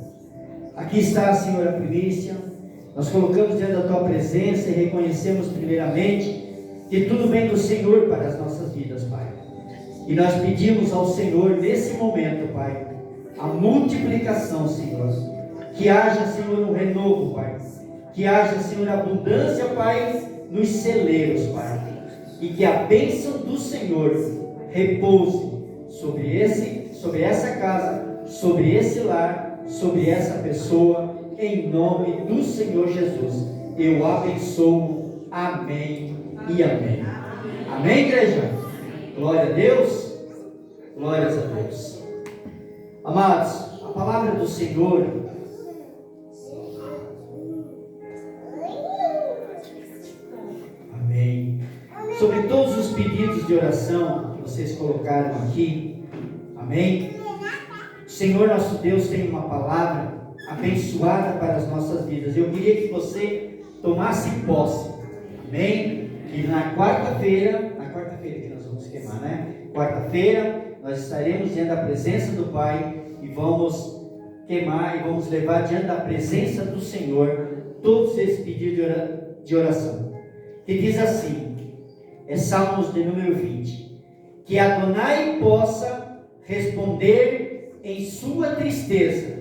Aqui está, Senhor, a primícia. Nós colocamos diante da tua presença e reconhecemos primeiramente que tudo vem do Senhor para as nossas vidas, Pai. E nós pedimos ao Senhor nesse momento, Pai, a multiplicação, Senhor. Que haja, Senhor, um renovo, Pai. Que haja, Senhor, abundância, Pai, nos celeiros, Pai. E que a bênção do Senhor repouse sobre essa casa, sobre esse lar, sobre essa pessoa, em nome do Senhor Jesus. Eu abençoo. Amém e amém. Amém, igreja? Glória a Deus. Glórias a Deus. Amados, a palavra do Senhor sobre todos os pedidos de oração que vocês colocaram aqui, amém? O Senhor nosso Deus tem uma palavra abençoada para as nossas vidas. Eu queria que você tomasse posse, amém? E na quarta-feira que nós vamos queimar, né? Quarta-feira nós estaremos diante da presença do Pai e vamos queimar e vamos levar diante da presença do Senhor todos esses pedidos de oração. Que diz assim, é Salmos de número 20, que Adonai possa responder em sua tristeza,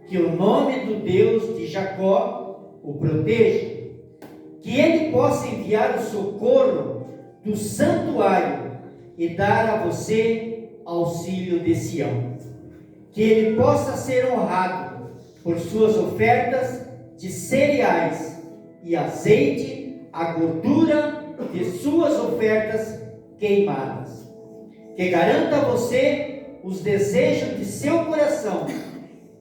que o nome do Deus de Jacó o proteja, que ele possa enviar o socorro do santuário e dar a você auxílio de Sião, que ele possa ser honrado por suas ofertas de cereais e azeite, a gordura de suas ofertas queimadas, que garanta a você os desejos de seu coração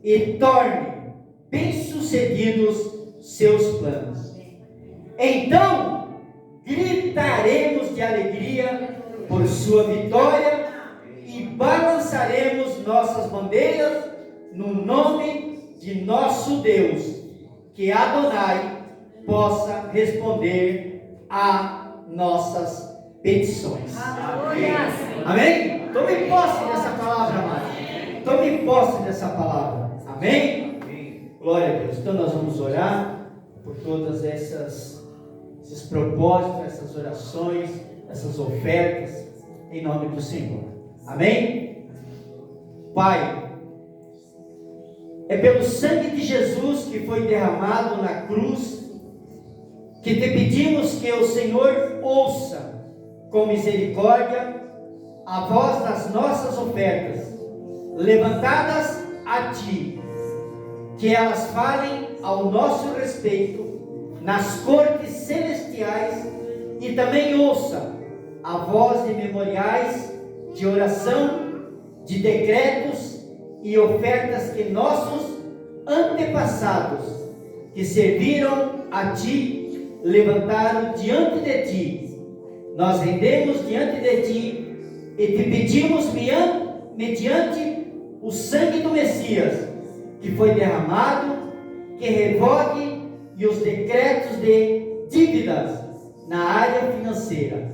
e torne bem-sucedidos seus planos. Então gritaremos de alegria por sua vitória e balançaremos nossas bandeiras no nome de nosso Deus. Que Adonai possa responder a nossas petições. Amém? Tome posse dessa palavra, amado. Tome posse dessa palavra. Amém? Glória a Deus. Então nós vamos orar por todas esses propósitos, essas orações, essas ofertas, em nome do Senhor. Amém? Pai, é pelo sangue de Jesus que foi derramado na cruz que te pedimos que o Senhor ouça com misericórdia a voz das nossas ofertas, levantadas a Ti, que elas falem ao nosso respeito nas cortes celestiais, e também ouça a voz de memoriais, de oração, de decretos e ofertas que nossos antepassados, que serviram a Ti, levantaram diante de Ti. Nós rendemos diante de Ti e te pedimos mediante o sangue do Messias que foi derramado, que revogue e os decretos de dívidas na área financeira,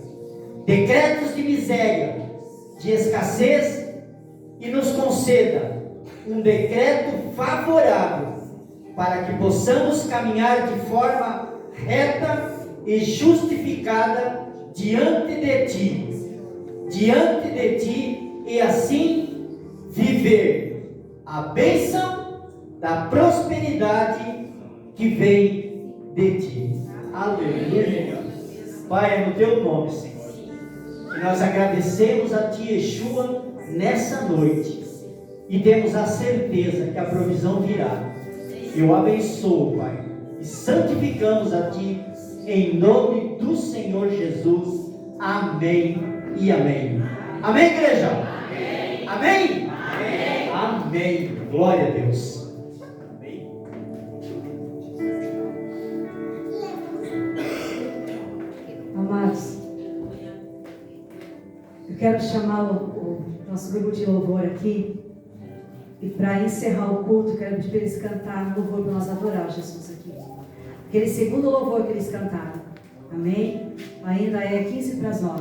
decretos de miséria, de escassez, e nos conceda um decreto favorável para que possamos caminhar de forma reta e justificada diante de ti, e assim viver a bênção da prosperidade que vem de ti. Aleluia. Pai, é no teu nome, Senhor, que nós agradecemos a ti, Yeshua, nessa noite, e temos a certeza que a provisão virá. Eu abençoo, Pai, e santificamos a ti, em nome do Senhor Jesus. Amém e amém. Amém, igreja? Amém. Amém? Amém. Amém. Glória a Deus. Amém. Amados, eu quero chamar o nosso grupo de louvor aqui. E para encerrar o culto, eu quero pedir para eles cantarem um louvor para nós adorar Jesus aqui. Aquele segundo louvor que eles cantaram. Amém? Ainda é 15 para as 9.